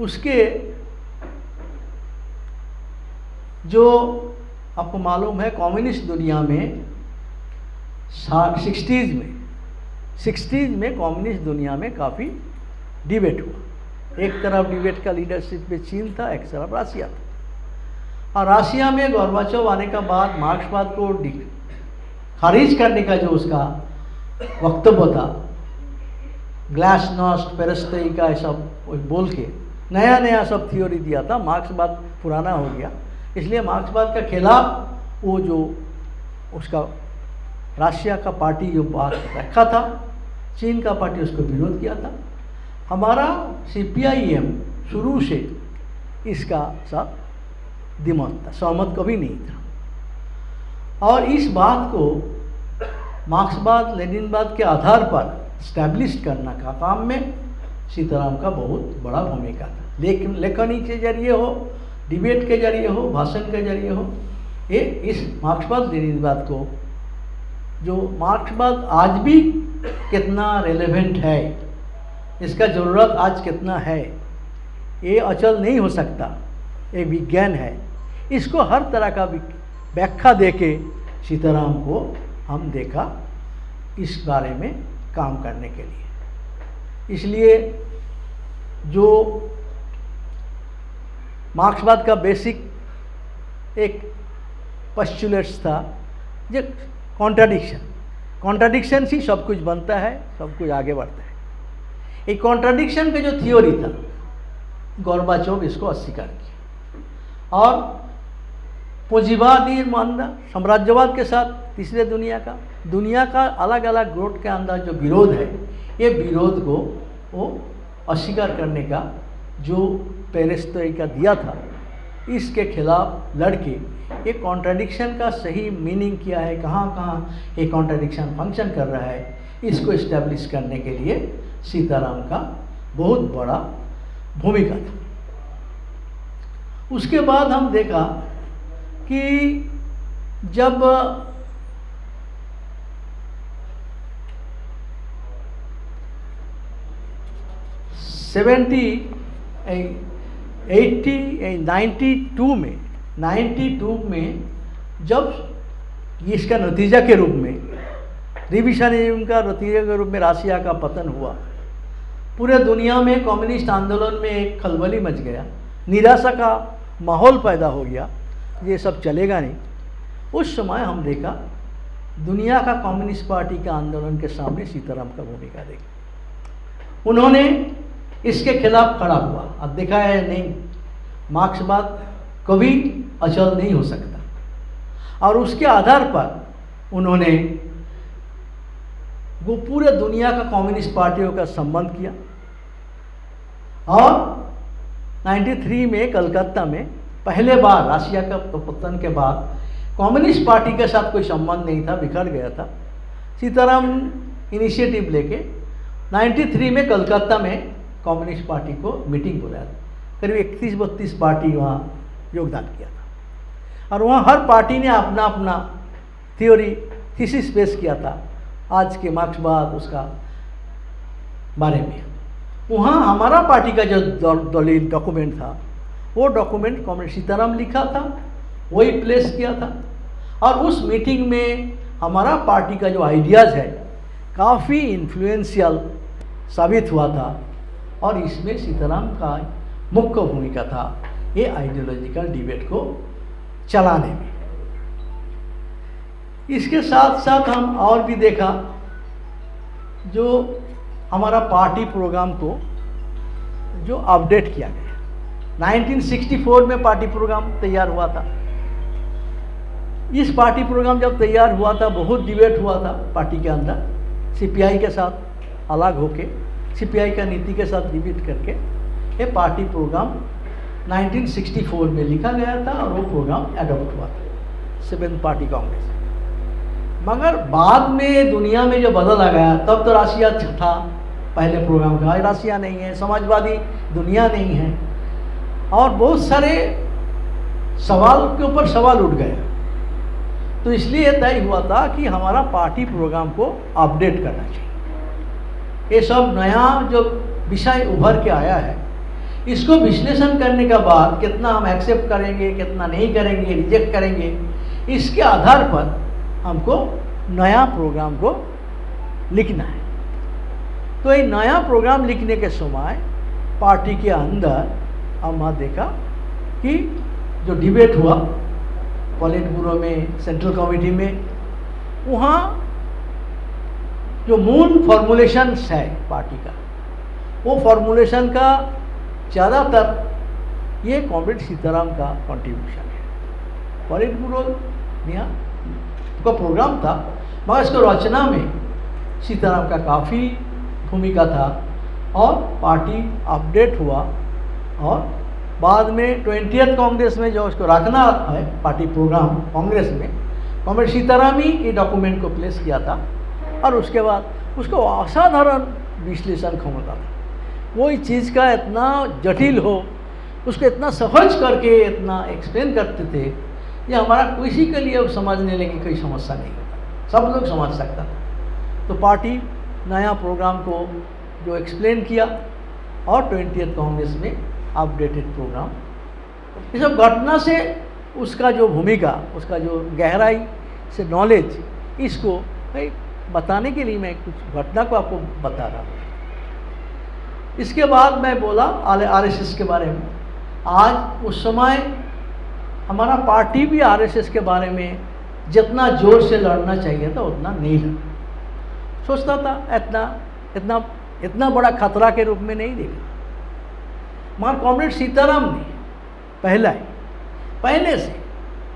उसके जो आपको मालूम है कम्युनिस्ट दुनिया में 60s में कम्युनिस्ट दुनिया में काफ़ी डिबेट हुआ। एक तरफ डिबेट का लीडरशिप में चीन था, एक तरफ रशिया था, और रशिया में गोर्बाचोव आने का बाद मार्क्सवाद को खारिज करने का जो उसका वक्तव्य था, ग्लासनोस्ट, पेरेस्ट्रोइका, ये सब बोल के नया नया सब थ्योरी दिया था। मार्क्सवाद पुराना हो गया, इसलिए मार्क्सवाद के खिलाफ वो जो उसका रशिया का पार्टी जो बात रखा था, चीन का पार्टी उसको विरोध किया था। हमारा CPIM शुरू से इसका साथ दिमाग था, सहमत कभी नहीं था। और इस बात को मार्क्सवाद लेनिनवाद के आधार पर स्टैब्लिश करने का काम में सीताराम का बहुत बड़ा भूमिका था। लेखनी के जरिए हो, डिबेट के जरिए हो, भाषण के जरिए हो, ये इस मार्क्सवाद लेनिनवाद को, जो मार्क्सवाद आज भी कितना रेलेवेंट है, इसका ज़रूरत आज कितना है, ये अचल नहीं हो सकता, ये विज्ञान है। इसको हर तरह का व्याख्या देके सीताराम को हम देखा इस बारे में काम करने के लिए। इसलिए जो मार्क्सवाद का बेसिक एक पोस्टुलेट्स था, जो कॉन्ट्राडिक्शन से सब कुछ बनता है, सब कुछ आगे बढ़ता है। एक कॉन्ट्राडिक्शन का जो थियोरी था, गोर्बाचोव इसको अस्वीकार किया और पूंजीवादी मानना, साम्राज्यवाद के साथ तीसरे दुनिया का अलग अलग ग्रोथ के अंदर जो विरोध है, ये विरोध को वो अस्वीकार करने का जो पेरेस्ट्रोइका दिया था, इसके खिलाफ लड़के ये कॉन्ट्राडिक्शन का सही मीनिंग क्या है, कहाँ कहाँ ये कॉन्ट्राडिक्शन फंक्शन कर रहा है, इसको इस्टेब्लिश करने के लिए सीताराम का बहुत बड़ा भूमिका था। उसके बाद हम देखा कि जब नाइन्टी टू में जब इसका नतीजा के रूप में, रिविजनिज्म का नतीजे के रूप में रशिया का पतन हुआ, पूरे दुनिया में कम्युनिस्ट आंदोलन में एक खलबली मच गया, निराशा का माहौल पैदा हो गया, ये सब चलेगा नहीं। उस समय हम देखा दुनिया का कम्युनिस्ट पार्टी का आंदोलन के सामने सीताराम का भूमिका देखी। उन्होंने इसके खिलाफ खड़ा हुआ। अब देखा है नहीं, मार्क्सवाद कभी अचल नहीं हो सकता, और उसके आधार पर उन्होंने वो पूरे दुनिया का कम्युनिस्ट पार्टियों का संबंध किया। और 93 में कलकत्ता में पहले बार रशिया का पतन के बाद कम्युनिस्ट पार्टी के साथ कोई संबंध नहीं था, बिखर गया था। सीताराम इनिशिएटिव लेके 93 में कलकत्ता में कम्युनिस्ट पार्टी को मीटिंग बुलाया था। करीब 31-32 पार्टी वहाँ योगदान किया था, और वहाँ हर पार्टी ने अपना अपना थीसिस पेश किया था आज के मार्क्सवाद उसका बारे में। वहाँ हमारा पार्टी का जो दलील डॉक्यूमेंट था, वो डॉक्यूमेंट कॉमरेड सीताराम लिखा था, वही प्लेस किया था। और उस मीटिंग में हमारा पार्टी का जो आइडियाज़ है काफ़ी इन्फ्लुएंशियल साबित हुआ था, और इसमें सीताराम का मुख्य भूमिका था ये आइडियोलॉजिकल डिबेट को चलाने में। इसके साथ साथ हम और भी देखा जो हमारा पार्टी प्रोग्राम को जो अपडेट किया गया। 1964 में पार्टी प्रोग्राम तैयार हुआ था। इस पार्टी प्रोग्राम जब तैयार हुआ था, बहुत डिबेट हुआ था पार्टी के अंदर, CPI के साथ अलग होके, CPI का नीति के साथ डिबेट करके ये पार्टी प्रोग्राम 1964 में लिखा गया था, और वो प्रोग्राम एडॉप्ट हुआ था 7th पार्टी कांग्रेस। मगर बाद में दुनिया में जो बदल आ गया, तब तो रशिया था पहले प्रोग्राम का, रशिया नहीं है, समाजवादी दुनिया नहीं है, और बहुत सारे सवाल के ऊपर सवाल उठ गए। तो इसलिए तय हुआ था कि हमारा पार्टी प्रोग्राम को अपडेट करना चाहिए। ये सब नया जो विषय उभर के आया है, इसको विश्लेषण करने के बाद कितना हम एक्सेप्ट करेंगे, कितना नहीं करेंगे, रिजेक्ट करेंगे, इसके आधार पर हमको नया प्रोग्राम को लिखना है। तो ये नया प्रोग्राम लिखने के समय पार्टी के अंदर हमने देखा कि जो डिबेट हुआ पॉलिट ब्यूरो में, सेंट्रल कमेटी में, वहाँ जो मूल फॉर्मुलेशंस है पार्टी का, वो फॉर्मुलेशन का ज़्यादातर ये कॉमरेड सीताराम का कंट्रीब्यूशन है। पॉलिट ब्यूरो का प्रोग्राम था, मगर इसको रचना में सीताराम का काफ़ी भूमिका था और पार्टी अपडेट हुआ और बाद में 20th कांग्रेस में जो उसको रखना है पार्टी प्रोग्राम कांग्रेस में, कॉमरेड सीताराम ही ये डॉक्यूमेंट को प्लेस किया था और उसके बाद उसको असाधारण विश्लेषण क्षमता था। कोई चीज़ का इतना जटिल हो उसको इतना सहज करके इतना एक्सप्लेन करते थे ये हमारा किसी के लिए समझने लगे कोई समस्या नहीं होता, सब लोग समझ सकता था। तो पार्टी नया प्रोग्राम को जो एक्सप्लेन किया और 20th कांग्रेस में अपडेटेड प्रोग्राम, ये सब घटना से उसका जो भूमिका, उसका जो गहराई से नॉलेज, इसको भाई बताने के लिए मैं कुछ घटना को आपको बता रहा हूँ। इसके बाद मैं बोला आरएसएस के बारे में। आज उस समय हमारा पार्टी भी आरएसएस के बारे में जितना जोर से लड़ना चाहिए था उतना नहीं लड़ा। सोचता था इतना बड़ा खतरा के रूप में नहीं देखा, मगर कॉमरेड सीताराम ने पहले से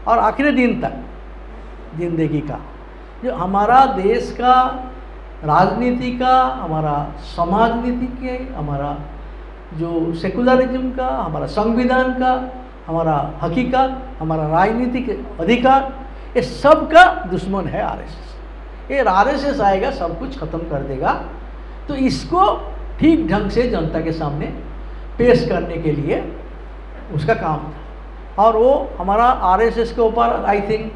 और आखिरी दिन तक जिंदगी का जो हमारा देश का राजनीति का, हमारा समाज नीति के, हमारा जो सेकुलरिज्म का, हमारा संविधान का, हमारा हकीकत, हमारा राजनीतिक अधिकार, ये सब का दुश्मन है आरएसएस। ये आरएसएस आएगा सब कुछ ख़त्म कर देगा। तो इसको ठीक ढंग से जनता के सामने पेश करने के लिए उसका काम था। और वो हमारा आरएसएस के ऊपर आई थिंक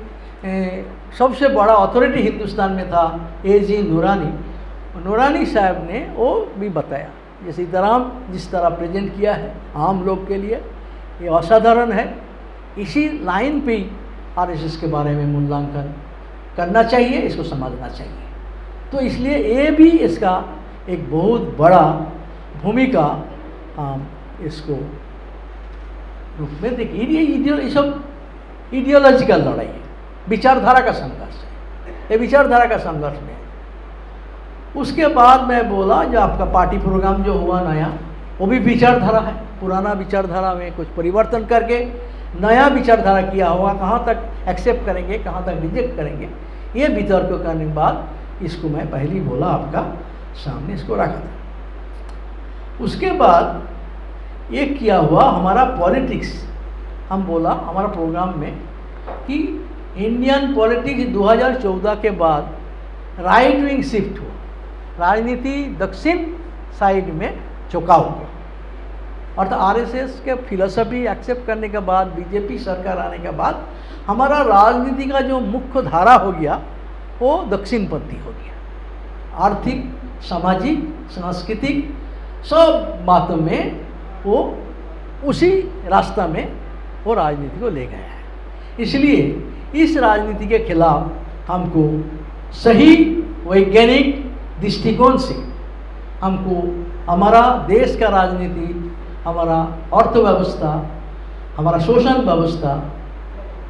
सबसे बड़ा अथॉरिटी हिंदुस्तान में था एजी नूरानी साहब ने वो भी बताया, ये सीताराम जिस तरह प्रेजेंट किया है आम लोग के लिए ये असाधारण है। इसी लाइन पे आरएसएस के बारे में मूल्यांकन करना चाहिए, इसको समझना चाहिए। तो इसलिए ये भी इसका एक बहुत बड़ा भूमिका इसको रूप में देखिए। ये सब इडियोलॉजिकल लड़ाई है, विचारधारा का संघर्ष है, ये विचारधारा का संघर्ष में। उसके बाद मैं बोला जो आपका पार्टी प्रोग्राम जो हुआ नया, वो भी विचारधारा है। पुराना विचारधारा में कुछ परिवर्तन करके नया विचारधारा किया होगा, कहाँ तक एक्सेप्ट करेंगे, कहाँ तक रिजेक्ट करेंगे, ये वितर्क करने के बाद इसको मैं पहले बोला आपका सामने इसको रखा था। उसके बाद ये किया हुआ हमारा पॉलिटिक्स, हम बोला हमारा प्रोग्राम में कि इंडियन पॉलिटिक्स 2014 के बाद राइट विंग शिफ्ट हुआ, राजनीति दक्षिण साइड में झुकाव हुआ। और तो आरएसएस के फिलॉसफी एक्सेप्ट करने के बाद, बीजेपी सरकार आने के बाद हमारा राजनीति का जो मुख्य धारा हो गया वो दक्षिणपंथी हो गया। आर्थिक, सामाजिक, सांस्कृतिक सब बातों में वो उसी रास्ता में वो राजनीति को ले गया है। इसलिए इस राजनीति के खिलाफ हमको सही वैज्ञानिक दृष्टिकोण से हमको हमारा देश का राजनीति, हमारा अर्थव्यवस्था, हमारा शोषण व्यवस्था,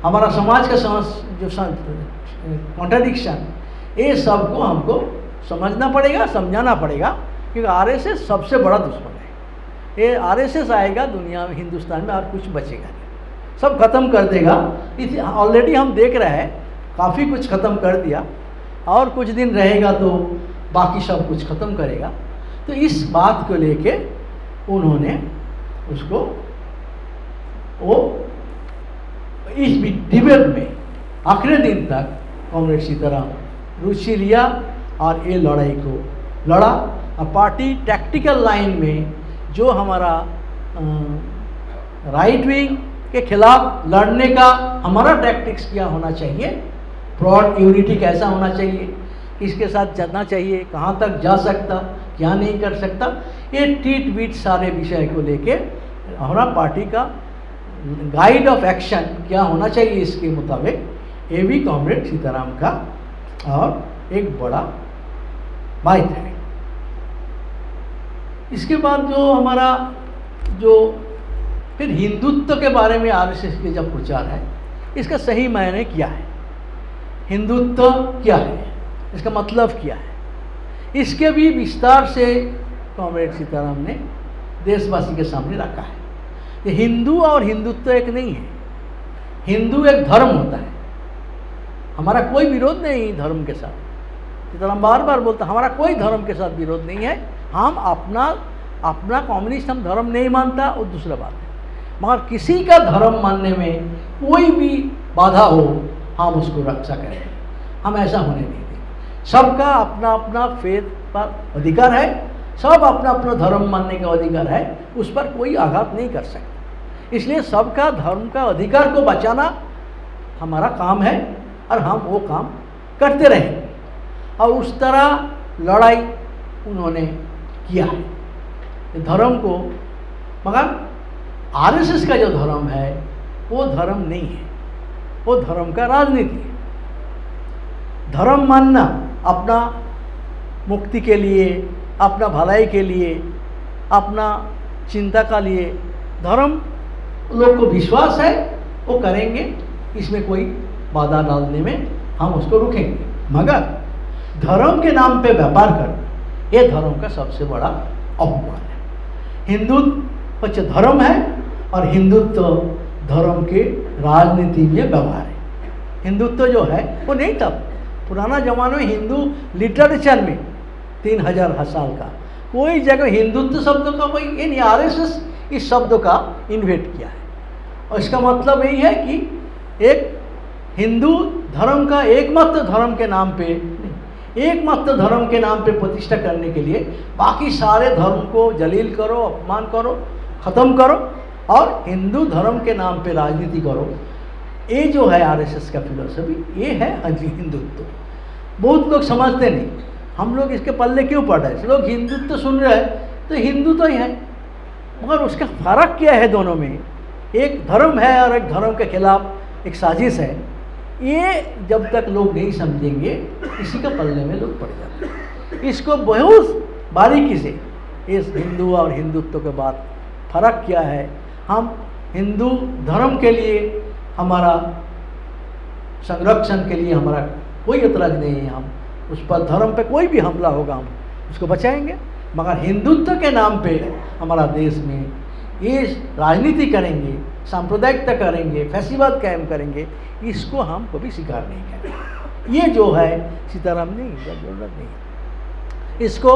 हमारा समाज का जो कॉन्ट्राडिक्शन, ये सब को हमको समझना पड़ेगा, समझाना पड़ेगा, क्योंकि आरएसएस सबसे बड़ा दुश्मन है। ये आरएसएस आएगा दुनिया में, हिंदुस्तान में और कुछ बचेगा नहीं, सब खत्म कर देगा। इस ऑलरेडी हम देख रहे हैं काफ़ी कुछ ख़त्म कर दिया और कुछ दिन रहेगा तो बाकी सब कुछ ख़त्म करेगा। तो इस बात को लेके उन्होंने उसको वो इस डिबेट में आखिरी दिन तक कॉमरेड सीताराम रुचि लिया और ये लड़ाई को लड़ा। और पार्टी टैक्टिकल लाइन में जो हमारा राइट विंग के खिलाफ लड़ने का हमारा टैक्टिक्स क्या होना चाहिए, ब्रॉड यूनिटी कैसा होना चाहिए, किसके साथ जाना चाहिए, कहाँ तक जा सकता, क्या नहीं कर सकता, ये टीट बीट सारे विषय को लेके हमारा पार्टी का गाइड ऑफ एक्शन क्या होना चाहिए, इसके मुताबिक ये भी कॉमरेड सीताराम का और एक बड़ा बात है। इसके बाद जो हमारा जो फिर हिंदुत्व के बारे में आरएसएस के जब प्रचार है, इसका सही मायने क्या है, हिंदुत्व क्या है, इसका मतलब क्या है, इसके भी विस्तार से कॉमरेड सीताराम ने देशवासी के सामने रखा है। ये हिंदू और हिंदुत्व एक नहीं है। हिंदू एक धर्म होता है, हमारा कोई विरोध नहीं धर्म के साथ, सीताराम बार बार बोलता हमारा कोई धर्म के साथ विरोध नहीं है, हम अपना कम्युनिस्ट हम धर्म नहीं मानता, वो दूसरा बात है, मगर किसी का धर्म मानने में कोई भी बाधा हो हम उसको रक्षा करें, हम ऐसा होने नहीं देंगे। सबका अपना अपना फेथ पर अधिकार है, सब अपना अपना धर्म मानने का अधिकार है, उस पर कोई आघात नहीं कर सकता। इसलिए सबका धर्म का अधिकार को बचाना हमारा काम है और हम वो काम करते रहेंगे। और उस तरह लड़ाई उन्होंने किया है धर्म को, मगर आरएसएस का जो धर्म है वो धर्म नहीं है, वो धर्म का राजनीति है। धर्म मानना अपना मुक्ति के लिए, अपना भलाई के लिए, अपना चिंता का लिए, धर्म लोग को विश्वास है वो करेंगे, इसमें कोई बाधा डालने में हम उसको रुकेंगे। मगर धर्म के नाम पे व्यापार कर ये धर्म का सबसे बड़ा अपमान है। हिंदुत्व धर्म है और हिंदुत्व धर्म के राजनीति में व्यवहार है। हिंदुत्व जो है वो नहीं था पुराना जमाने में, हिंदू लिटरेचर में 3000 साल का कोई जगह हिंदुत्व शब्द का कोई ये नहीं, आरएसएस इस शब्द का इन्वेंट किया है। और इसका मतलब यही है कि एक हिंदू धर्म का एकमात्र धर्म के नाम पे, एकमात्र धर्म के नाम पे प्रतिष्ठा करने के लिए बाकी सारे धर्म को जलील करो, अपमान करो, ख़त्म करो और हिंदू धर्म के नाम पे राजनीति करो। ये जो है आरएसएस का फिलॉसफी, ये है हिंदुत्व। बहुत लोग समझते नहीं, हम लोग इसके पल्ले क्यों पड़ रहे हैं। लोग हिंदुत्व सुन रहे हैं तो हिंदू तो ही है, मगर उसका फ़र्क क्या है दोनों में। एक धर्म है और एक धर्म के खिलाफ एक साजिश है। ये जब तक लोग नहीं समझेंगे इसी के पल्ले में लोग पड़ जाते हैं। इसको बहुत बारीकी से इस हिंदू और हिंदुत्व के बाद फर्क क्या है। हम हिंदू धर्म के लिए, हमारा संरक्षण के लिए हमारा कोई एतराज़ नहीं है। हम उस पर धर्म पे कोई भी हमला होगा हम उसको बचाएंगे, मगर हिंदुत्व के नाम पे हमारा देश में ये राजनीति करेंगे, सांप्रदायिकता करेंगे, फैसिवाद कायम करेंगे, इसको हम कभी स्वीकार नहीं करेंगे। ये जो है सीताराम नहीं, जरूरत नहीं इसको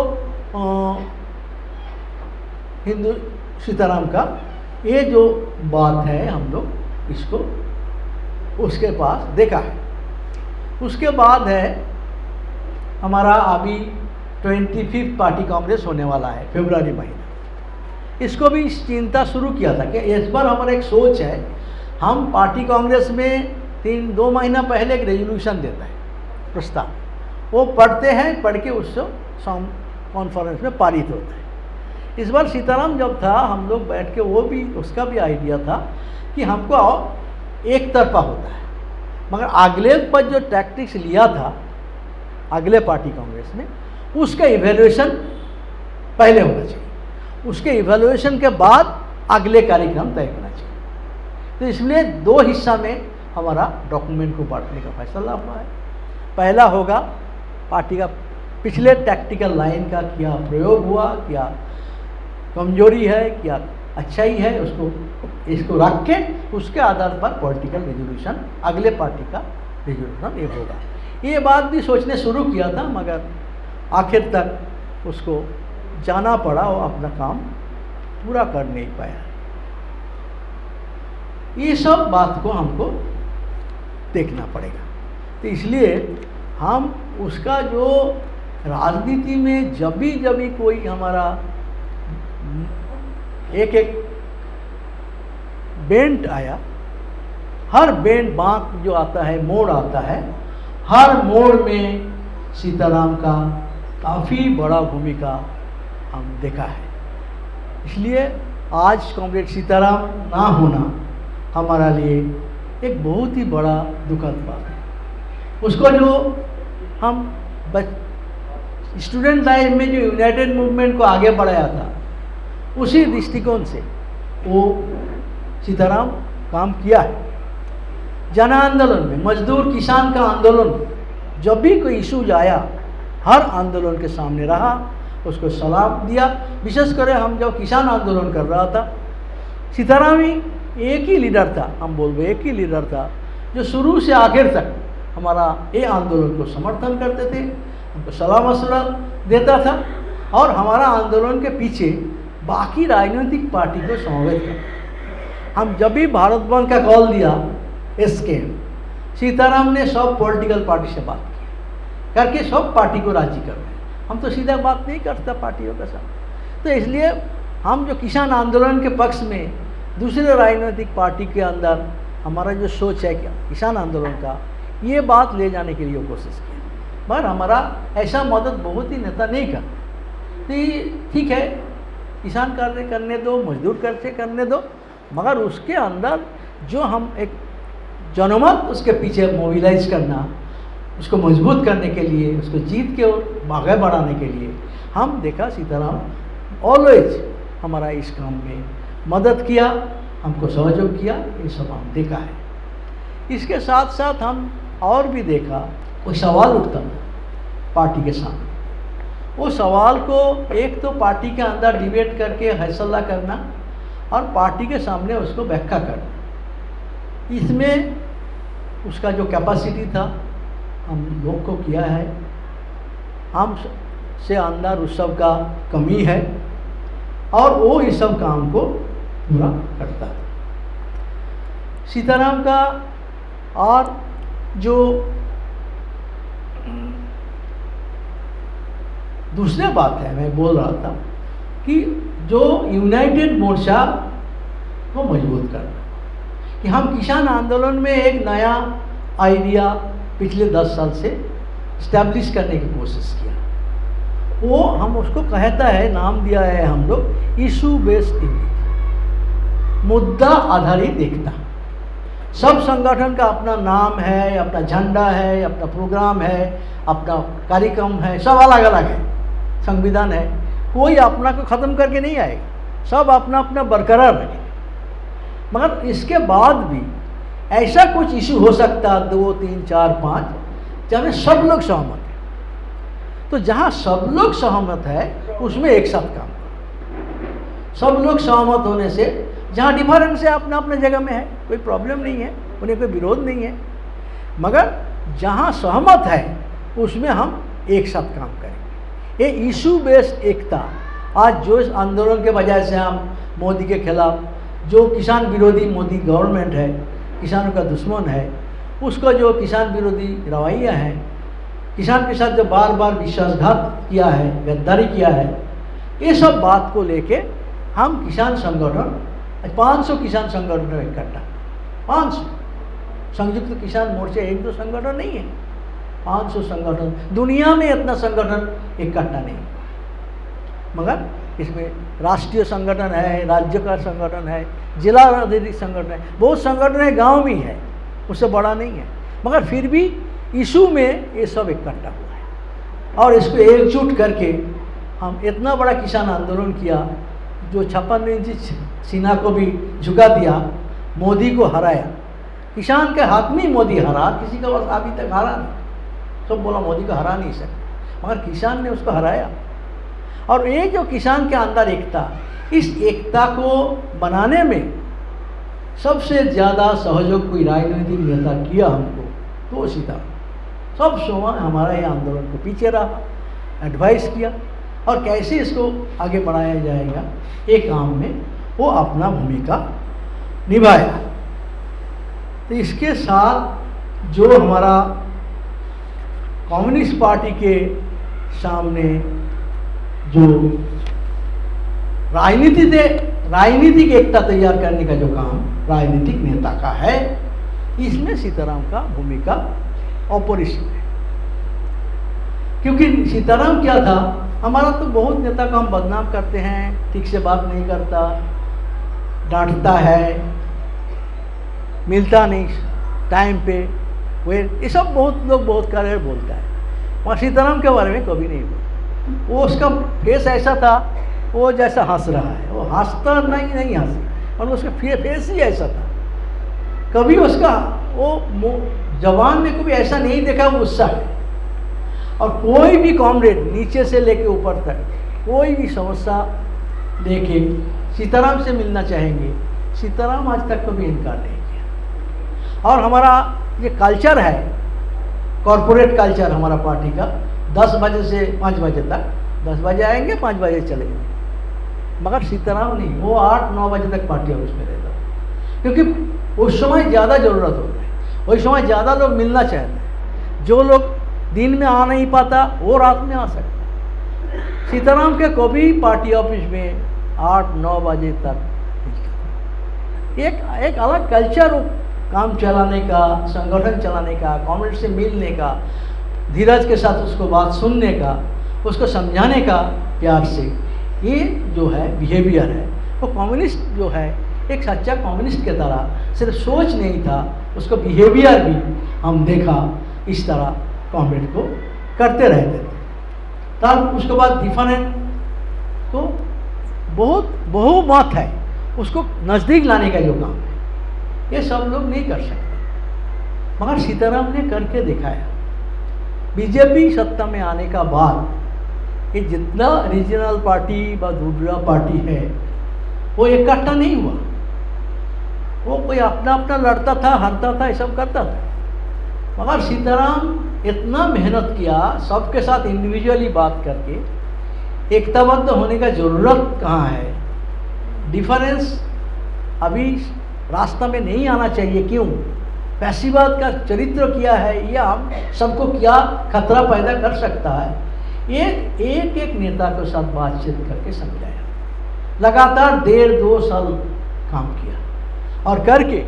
हिंदू सीताराम का ये जो बात है हम लोग इसको उसके पास देखा है। उसके बाद है हमारा अभी 25th पार्टी कांग्रेस होने वाला है फरवरी महीना। इसको भी चिंता शुरू किया था कि इस बार हमारा एक सोच है, हम पार्टी कांग्रेस में 2 महीना पहले एक रेजोल्यूशन देता है प्रस्ताव, वो पढ़ते हैं, पढ़ के उससे कॉन्फ्रेंस में पारित होता है। इस बार सीताराम जब था हम लोग बैठ के वो भी उसका भी आइडिया था कि हमको एक तरफा होता है, मगर अगले पर जो टैक्टिक्स लिया था अगले पार्टी कांग्रेस में उसका इवैल्यूएशन पहले होना चाहिए, उसके इवैल्यूएशन के बाद अगले कार्यक्रम तय होना चाहिए। तो इसलिए 2 हिस्सा में हमारा डॉक्यूमेंट को बांटने का फैसला हुआ है। पहला होगा पार्टी का पिछले टैक्टिकल लाइन का क्या प्रयोग हुआ, क्या कमजोरी है, क्या अच्छाई है, इसको रख के उसके आधार पर पॉलिटिकल रेजोल्यूशन अगले पार्टी का रेजोल्यूशन ये होगा। ये बात भी सोचने शुरू किया था, मगर आखिर तक उसको जाना पड़ा और अपना काम पूरा कर नहीं पाया। ये सब बात को हमको देखना पड़ेगा। तो इसलिए हम उसका जो राजनीति में जब भी कोई हमारा एक बेंट आया, हर बेंट बांक जो आता है, मोड़ आता है, हर मोड़ में सीताराम का काफ़ी बड़ा भूमिका हम देखा है। इसलिए आज कॉमरेड सीताराम ना होना हमारा लिए एक बहुत ही बड़ा दुखद बात है। उसको जो हम स्टूडेंट लाइफ में जो यूनाइटेड मूवमेंट को आगे बढ़ाया था, उसी दृष्टिकोण से वो सीताराम काम किया है। जन आंदोलन में मजदूर किसान का आंदोलन जब भी कोई इशूज आया, हर आंदोलन के सामने रहा, उसको सलाम दिया। विशेषकर हम जब किसान आंदोलन कर रहा था, सीताराम ही एक ही लीडर था, हम बोलते एक ही लीडर था जो शुरू से आखिर तक हमारा ये आंदोलन को समर्थन करते थे हमको सलाह मशवरा देता था और हमारा आंदोलन के पीछे बाकी राजनीतिक पार्टी को समवेत करता। हम जब भी भारत बंद का कॉल दिया एसकेएम, सीताराम ने सब पॉलिटिकल पार्टी से बात की करके सब पार्टी को राजी कर रहे। हम तो सीधा बात नहीं करता पार्टियों के साथ। तो इसलिए हम जो किसान आंदोलन के पक्ष में दूसरे राजनीतिक पार्टी के अंदर हमारा जो सोच है क्या किसान आंदोलन का, ये बात ले जाने के लिए कोशिश की, मगर हमारा ऐसा मदद बहुत ही नेता नहीं करते। तो ठीक है, किसान कार्य करने दो, मजदूर कार्य करने दो, मगर उसके अंदर जो हम एक जनमत उसके पीछे मोबिलाइज करना, उसको मजबूत करने के लिए, उसको जीत के और आगे बढ़ाने के लिए हम देखा सीताराम ऑलवेज हमारा इस काम में मदद किया, हमको सहयोग किया, ये सब हम देखा है। इसके साथ साथ हम और भी देखा, कोई सवाल उठता था पार्टी के सामने, वो सवाल को एक तो पार्टी के अंदर डिबेट करके फैसला करना और पार्टी के सामने उसको व्याख्या करना, इसमें उसका जो कैपेसिटी था हम लोग को किया है। हम से अंदर उस सब का कमी है और वो इस सब काम को पूरा करता है। सीताराम का और जो दूसरी बात है, मैं बोल रहा था कि जो यूनाइटेड मोर्चा को मजबूत करना, कि हम किसान आंदोलन में एक नया आइडिया पिछले 10 साल से इस्टेब्लिश करने की कोशिश किया। वो हम उसको कहता है, नाम दिया है हम लोग इशू बेस्ड यूनिटी, मुद्दा आधारित एकता। सब संगठन का अपना नाम है, अपना झंडा है, अपना प्रोग्राम है, अपना कार्यक्रम है, सब अलग अलग है, संविधान है, कोई अपना को ख़त्म करके नहीं आएगा, सब अपना अपना बरकरार रखेगा। मगर इसके बाद भी ऐसा कुछ इशू हो सकता 2, 3, 4, 5 जहाँ सब लोग सहमत है। तो जहाँ सब लोग सहमत है उसमें एक साथ काम करो। सब लोग सहमत होने से, जहाँ डिफरेंस है अपना अपने जगह में है, कोई प्रॉब्लम नहीं है, उन्हें कोई विरोध नहीं है, मगर जहाँ सहमत है उसमें हम एक साथ काम करेंगे। ये इशू बेस्ड एकता, आज जो इस आंदोलन के वजह से हम मोदी के खिलाफ, जो किसान विरोधी मोदी गवर्नमेंट है, किसानों का दुश्मन है, उसका जो किसान विरोधी रवैया है, किसान के साथ जो बार बार विश्वासघात किया है, गद्दारी किया है, ये सब बात को लेके हम किसान संगठन 500 किसान संगठन इकट्ठा, 500 संयुक्त किसान मोर्चे 1-2 संगठन नहीं है, 500 संगठन, दुनिया में इतना संगठन इकट्ठा नहीं। मगर इसमें राष्ट्रीय संगठन है, राज्य का संगठन है, जिला आधारित संगठन है, बहुत संगठन है, गांव भी है, उससे बड़ा नहीं है, मगर फिर भी इशू में ये सब इकट्ठा हुआ है। और इसको एकजुट करके हम इतना बड़ा किसान आंदोलन किया, जो 56 इंची सीना को भी झुका दिया, मोदी को हराया। किसान के हाथ में मोदी हरा, किसी का बस अभी तक हरा नहीं, सब बोला मोदी को हरा नहीं सकते, मगर किसान ने उसको हराया। और ये जो किसान के अंदर एकता, इस एकता को बनाने में सबसे ज़्यादा सहयोग कोई राजनीतिक नेता किया हमको तो सीताराम। सब समय हमारा ये आंदोलन को पीछे रहा, एडवाइस किया और कैसे इसको आगे बढ़ाया जाएगा, ये काम में वो अपना भूमिका निभाया। तो इसके साथ जो हमारा कम्युनिस्ट पार्टी के सामने जो राजनीतिक एकता तैयार करने का जो काम राजनीतिक नेता का है, इसमें सीताराम का भूमिका अपरिसीम है। क्योंकि सीताराम क्या था, हमारा तो बहुत नेता को हम बदनाम करते हैं, ठीक से बात नहीं करता, डांटता है, मिलता नहीं टाइम पे, वे ये सब बहुत लोग बहुत कार्य बोलता है, वहाँ सीताराम के बारे में कभी नहीं बोलता। वो उसका फेस ऐसा था, वो जैसा हंस रहा है, वो हंसता नहीं हंसी, और उसका फेस ही ऐसा था। कभी उसका वो जवान में कभी ऐसा नहीं देखा वो गुस्सा है। और कोई भी कॉमरेड नीचे से लेके ऊपर तक कोई भी समस्या देखे सीताराम से मिलना चाहेंगे, सीताराम आज तक कभी इनकार नहीं किया। और हमारा ये कल्चर है, कॉरपोरेट कल्चर हमारा पार्टी का, 10 बजे से 5 बजे तक, 10 बजे आएंगे 5 बजे चले जाएंगे। मगर सीताराम नहीं, वो 8-9 बजे तक पार्टी हाउस में रहता था, क्योंकि उस समय ज़्यादा ज़रूरत होता है, उस समय ज़्यादा लोग मिलना चाहते हैं। जो लोग दिन में आ नहीं पाता वो रात में आ सकता। सीताराम के को भी पार्टी ऑफिस में 8-9 बजे तक एक अलग कल्चर, काम चलाने का, संगठन चलाने का, कॉमरेड से मिलने का, धीरज के साथ उसको बात सुनने का, उसको समझाने का प्यार से, ये जो है बिहेवियर है वो कम्युनिस्ट जो है एक सच्चा कम्युनिस्ट के तरह सिर्फ सोच नहीं था, उसको बिहेवियर भी हम देखा इस तरह कॉमरेड को करते रहते थे। तब उसके बाद डिफरेंट तो बहुत बहुमत है, उसको नज़दीक लाने का जो काम है ये सब लोग नहीं कर सकते, मगर सीताराम ने करके दिखाया। बीजेपी सत्ता में आने का बाद ये जितना रीजनल पार्टी व दूसरा पार्टी है वो इकट्ठा नहीं हुआ, वो कोई अपना अपना लड़ता था, हारता था, ये सब करता था। मगर सीताराम इतना मेहनत किया, सबके साथ इंडिविजुअली बात करके एकताबद्ध होने का ज़रूरत कहाँ है, डिफरेंस अभी रास्ता में नहीं आना चाहिए, क्यों, फैसीवाद का चरित्र क्या है, ये हम सबको क्या खतरा पैदा कर सकता है। एक नेता के साथ बातचीत करके समझाया, लगातार 1.5-2 साल काम किया और करके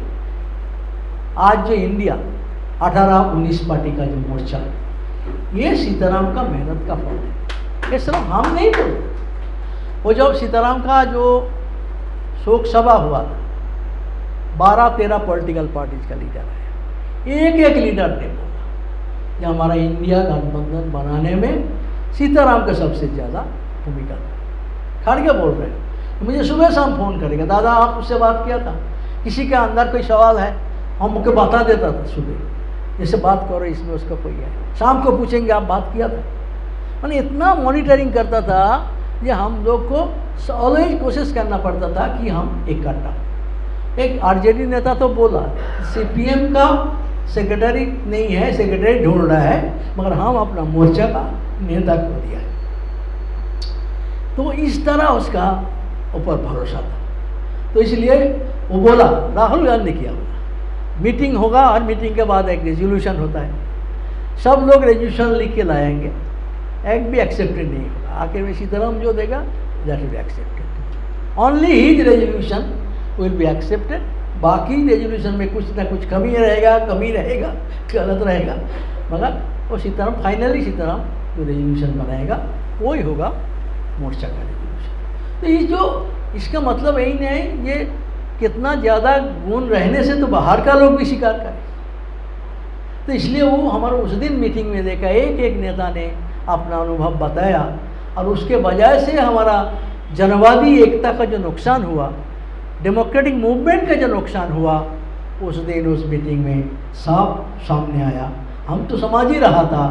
आज जो इंडिया 18-19 पार्टी का जो मोर्चा, ये सीताराम का मेहनत का फल है। ये सिर्फ हम नहीं बोलते, वो जब सीताराम का जो शोक सभा हुआ था, 12-13 पॉलिटिकल पार्टीज का लीडर है, एक लीडर ने बोला कि हमारा इंडिया गठबंधन बनाने में सीताराम का सबसे ज़्यादा भूमिका था। खड़गे बोल रहे हैं, मुझे सुबह शाम फ़ोन करेगा, दादा आप उससे बात किया था, किसी के अंदर कोई सवाल है, हम मुझे बता देता था सुबह, जैसे बात करो इसमें उसका कोई है, शाम को पूछेंगे आप बात किया था। मैंने इतना मॉनिटरिंग करता था कि हम लोग को ऑलवेज कोशिश करना पड़ता था कि हम इकट्ठा। एक आरजेडी नेता तो बोला सीपीएम का सेक्रेटरी नहीं है, सेक्रेटरी ढूंढ रहा है, मगर हम अपना मोर्चा का नेता को दिया है। तो इस तरह उसका ऊपर भरोसा था, तो इसलिए वो बोला, राहुल गांधी किया बोला मीटिंग होगा और मीटिंग के बाद एक रेजोल्यूशन होता है, सब लोग रेजोल्यूशन लिख के लाएंगे, एक भी एक्सेप्टेड नहीं होगा, आखिर में सीताराम जो देगा that will be accepted, only his resolution will be accepted, बाकी रेजोल्यूशन में कुछ ना कुछ कमी रहेगा, गलत रहेगा, मगर वो सीताराम फाइनली सीताराम जो रेजोल्यूशन बनाएगा वही होगा मोर्चा का रेजोल्यूशन। तो ये जो इसका मतलब यही नहीं है ये कितना ज़्यादा गुण रहने से तो बाहर का लोग भी स्वीकार करें। तो इसलिए वो हमारा उस दिन मीटिंग में देखा, एक नेता ने अपना अनुभव बताया और उसके बजाय से हमारा जनवादी एकता का जो नुकसान हुआ, डेमोक्रेटिक मूवमेंट का जो नुकसान हुआ, उस दिन उस मीटिंग में साफ सामने आया। हम तो समझ ही रहा था,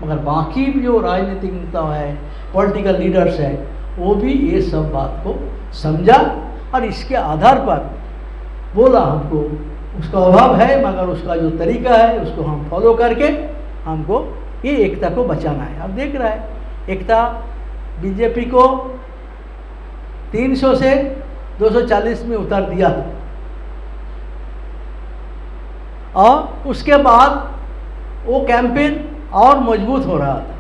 मगर बाकी जो राजनीतिक नेता है, पॉलिटिकल लीडर्स है, वो भी ये सब बात को समझा और इसके आधार पर बोला हमको उसका अभाव है, मगर उसका जो तरीका है उसको हम फॉलो करके हमको ये एकता को बचाना है। अब देख रहा है एकता बीजेपी को 300 से 240 में उतार दिया और उसके बाद वो कैंपेन और मजबूत हो रहा था।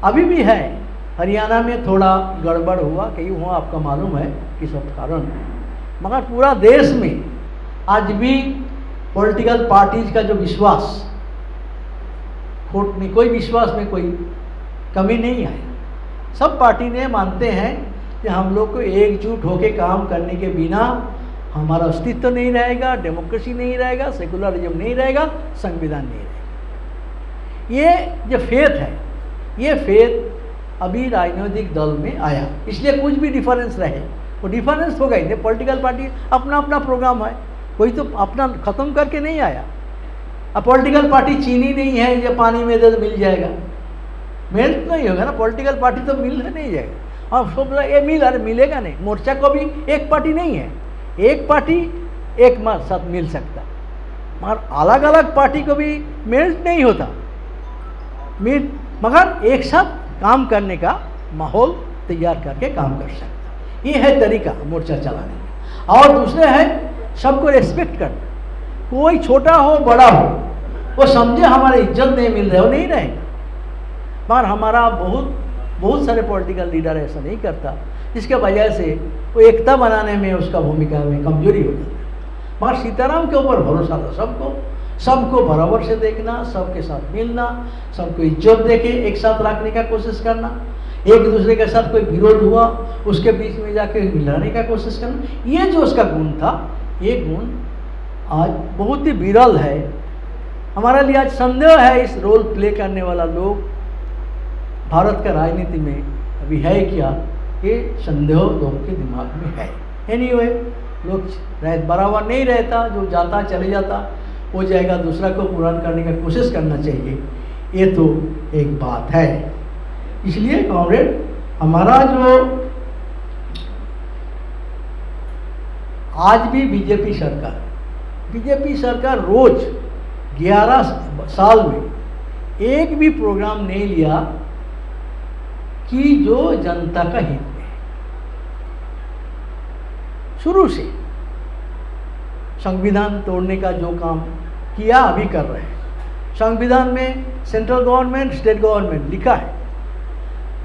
अभी भी है, हरियाणा में थोड़ा गड़बड़ हुआ, क्यों हुआ आपका मालूम है कि सब कारण, मगर पूरा देश में आज भी पॉलिटिकल पार्टीज का जो विश्वास, खोट में कोई विश्वास में कोई कमी नहीं आया। सब पार्टी ने मानते हैं कि हम लोग को एकजुट होकर काम करने के बिना हमारा अस्तित्व नहीं रहेगा, डेमोक्रेसी नहीं रहेगा, सेकुलरिज्म नहीं रहेगा, संविधान नहीं रहेगा। ये जो फेथ है, ये फेथ अभी राजनीतिक दल में आया, इसलिए कुछ भी डिफरेंस रहे वो डिफरेंस हो गई। पॉलिटिकल पार्टी अपना अपना प्रोग्राम है, कोई तो अपना ख़त्म करके नहीं आया। अब पॉलिटिकल पार्टी चीनी नहीं है जो पानी में दे तो मिल जाएगा, मेल्ट नहीं होगा ना, पॉलिटिकल पार्टी तो मिल नहीं जाएगा। और सब ये अरे मिलेगा नहीं, मोर्चा को भी एक पार्टी नहीं है, एक पार्टी एक साथ मिल सकता, मगर अलग अलग पार्टी को भी मेल्ट नहीं होता। मगर एक साथ काम करने का माहौल तैयार करके काम कर सकता। ये है तरीका मोर्चा चलाने का। और दूसरे है सबको रेस्पेक्ट करना। कोई छोटा हो बड़ा हो, वो समझे हमारे इज्जत नहीं मिल रही, वो नहीं रहेगा। मगर हमारा बहुत सारे पॉलिटिकल लीडर ऐसा नहीं करता, जिसके वजह से वो एकता बनाने में उसका भूमिका में कमजोरी हो जाती है। मगर सीताराम के ऊपर भरोसा था सबको बराबर से देखना, सबके साथ मिलना, सबको इज्जत देके एक साथ रखने का कोशिश करना, एक दूसरे के साथ कोई विरोध हुआ उसके बीच में जाके मिलाने का कोशिश करना, ये जो उसका गुण था, ये गुण आज बहुत ही विरल है। हमारे लिए आज संदेह है इस रोल प्ले करने वाला लोग भारत का राजनीति में अभी है क्या, ये संदेह लोगों के दिमाग में है। एनीवे, लोग बराबर नहीं रहता, जो जाता चले जाता हो जाएगा, दूसरा को पूरा करने का कोशिश करना चाहिए, ये तो एक बात है। इसलिए कॉमरेड, हमारा जो आज भी बीजेपी सरकार रोज 11 साल में एक भी प्रोग्राम नहीं लिया कि जो जनता का हित में। शुरू से संविधान तोड़ने का जो काम किया अभी कर रहे हैं। संविधान में सेंट्रल गवर्नमेंट स्टेट गवर्नमेंट लिखा है,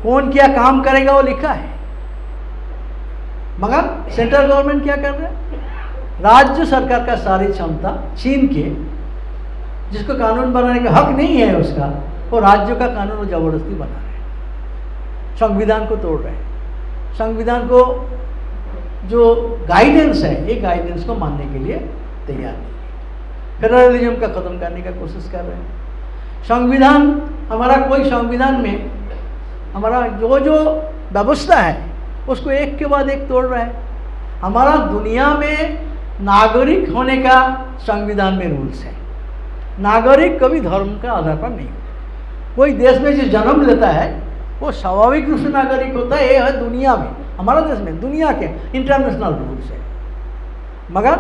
कौन क्या काम करेगा वो लिखा है। मगर सेंट्रल गवर्नमेंट क्या कर रहा है, राज्य सरकार का सारी क्षमता छीन के, जिसको कानून बनाने का हक नहीं है उसका, वो राज्य का कानून वो जबरदस्ती बना रहे हैं, संविधान को तोड़ रहे हैं। संविधान को जो गाइडेंस है, ये गाइडेंस को मानने के लिए तैयार नहीं है। फेडरलिज्म का खत्म करने का कोशिश कर रहे हैं। संविधान, हमारा कोई संविधान में हमारा जो व्यवस्था है उसको एक के बाद एक तोड़ रहा है। हमारा दुनिया में नागरिक होने का संविधान में रूल्स है। नागरिक कभी धर्म का आधार पर नहीं होता। कोई देश में जो जन्म लेता है वो स्वाभाविक रूप से नागरिक होता है। ये है दुनिया में, हमारा देश में, दुनिया के इंटरनेशनल रूल्स है। मगर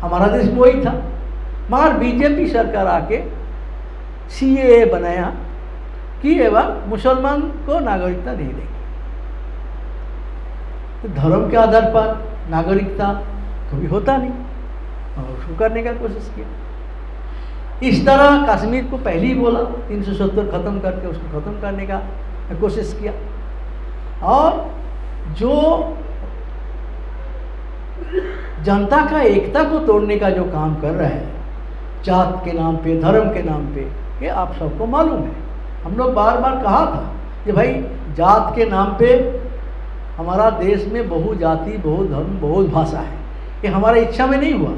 हमारा देश में वही था। मगर बीजेपी सरकार आके CAA बनाया कि एवं मुसलमान को नागरिकता नहीं देगी। तो धर्म के आधार पर नागरिकता कभी होता नहीं, और उसको करने का कोशिश किया। इस तरह कश्मीर को पहले ही बोला, 370 खत्म करके उसको खत्म करने का कोशिश किया। और जो जनता का एकता को तोड़ने का जो काम कर रहा है, जात के नाम पे, धर्म के नाम पे, ये आप सबको मालूम है। हम लोग बार बार कहा था कि भाई जात के नाम पे हमारा देश में बहुजाति, बहु धर्म, बहु भाषा है। ये हमारी इच्छा में नहीं हुआ,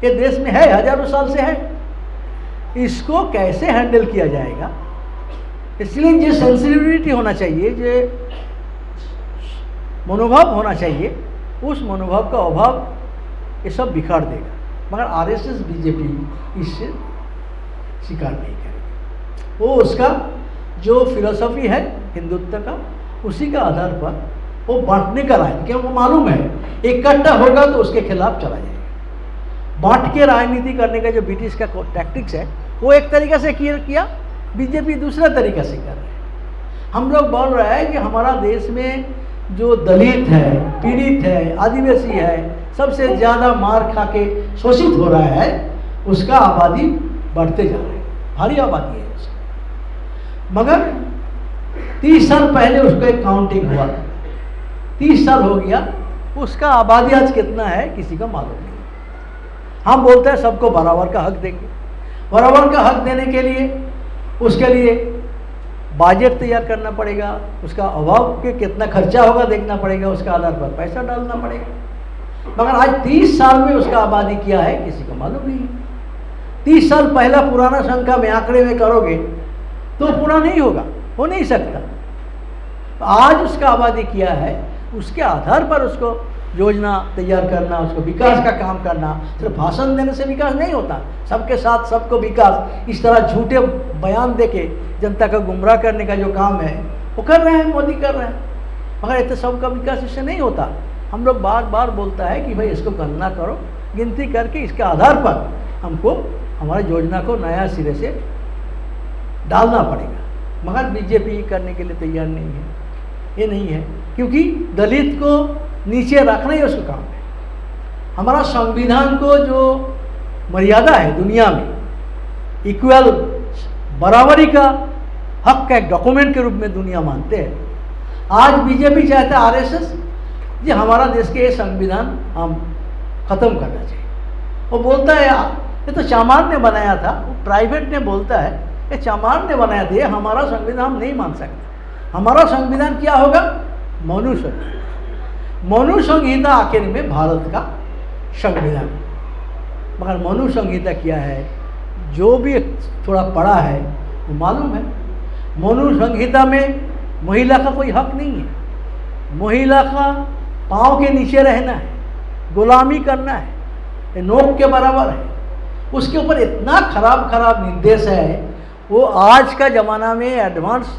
ये देश में है, हजारों साल से है। इसको कैसे हैंडल किया जाएगा, इसलिए जो सेंसिटिविटी होना चाहिए, जो मनोभाव होना चाहिए, उस मनोभाव का अभाव ये सब बिखार देगा। मगर RSS बीजेपी इससे स्वीकार नहीं करेगी। वो उसका जो फिलॉसफी है हिंदुत्व का, उसी का आधार पर वो बांटने का राजनीति, क्योंकि वो मालूम है इकट्ठा होगा तो उसके खिलाफ चला जाएगा। बांट के राजनीति करने का जो ब्रिटिश का टैक्टिक्स है, वो एक तरीक़े से किया, बीजेपी दूसरा तरीका से कर रहे हैं। हम लोग बोल रहे हैं कि हमारा देश में जो दलित है, पीड़ित है, आदिवासी है, सबसे ज़्यादा मार खा के शोषित हो रहा है, उसका आबादी बढ़ते जा रहा है, भारी आबादी है उसकी। मगर 30 साल पहले उसको एक काउंटिंग हुआ, 30 साल हो गया, उसका आबादी आज कितना है किसी को मालूम नहीं। हम बोलते हैं सबको बराबर का हक देंगे। बराबर का हक देने के लिए उसके लिए बजट तैयार करना पड़ेगा, उसका अभाव के कितना खर्चा होगा देखना पड़ेगा, उसका आधार पर पैसा डालना पड़ेगा। मगर आज 30 साल में उसका आबादी क्या है किसी को मालूम नहीं। 30 साल पहला पुराना संख्या में आंकड़े में करोगे तो पूरा नहीं होगा, हो नहीं सकता। तो आज उसका आबादी क्या है, उसके आधार पर उसको योजना तैयार करना, उसको विकास का काम करना। सिर्फ भाषण देने से विकास नहीं होता, सबके साथ सबको विकास, इस तरह झूठे बयान देके जनता का गुमराह करने का जो काम है वो कर रहे हैं, मोदी कर रहे हैं। मगर इतना सबका विकास इससे नहीं होता। हम लोग बार बार बोलता है कि भाई इसको गणना करो, गिनती करके इसके आधार पर हमको हमारी योजना को नया सिरे से डालना पड़ेगा। मगर बीजेपी करने के लिए तैयार नहीं है। ये नहीं है, क्योंकि दलित को नीचे रखना ही उसका काम है। हमारा संविधान को जो मर्यादा है दुनिया में, इक्वल बराबरी का हक का एक डॉक्यूमेंट के रूप में दुनिया मानते हैं। आज बीजेपी चाहता है, आरएसएस, कि हमारा देश के ये संविधान हम ख़त्म करना चाहिए। वो बोलता है ये तो चामार ने बनाया था, वो प्राइवेट ने बोलता है ये चामार ने बनाया था, ये हमारा संविधान हम नहीं मान सकते। हमारा संविधान क्या होगा? मनु संहिता। मनु संहिता आखिर में भारत का संविधान। मगर मनु संहिता क्या है, जो भी थोड़ा पढ़ा है वो मालूम है। मनु संहिता में महिला का कोई हक नहीं है। महिला का पाँव के नीचे रहना है, गुलामी करना है, ये नोक के बराबर है। उसके ऊपर इतना खराब खराब निर्देश है। वो आज का ज़माना में, एडवांस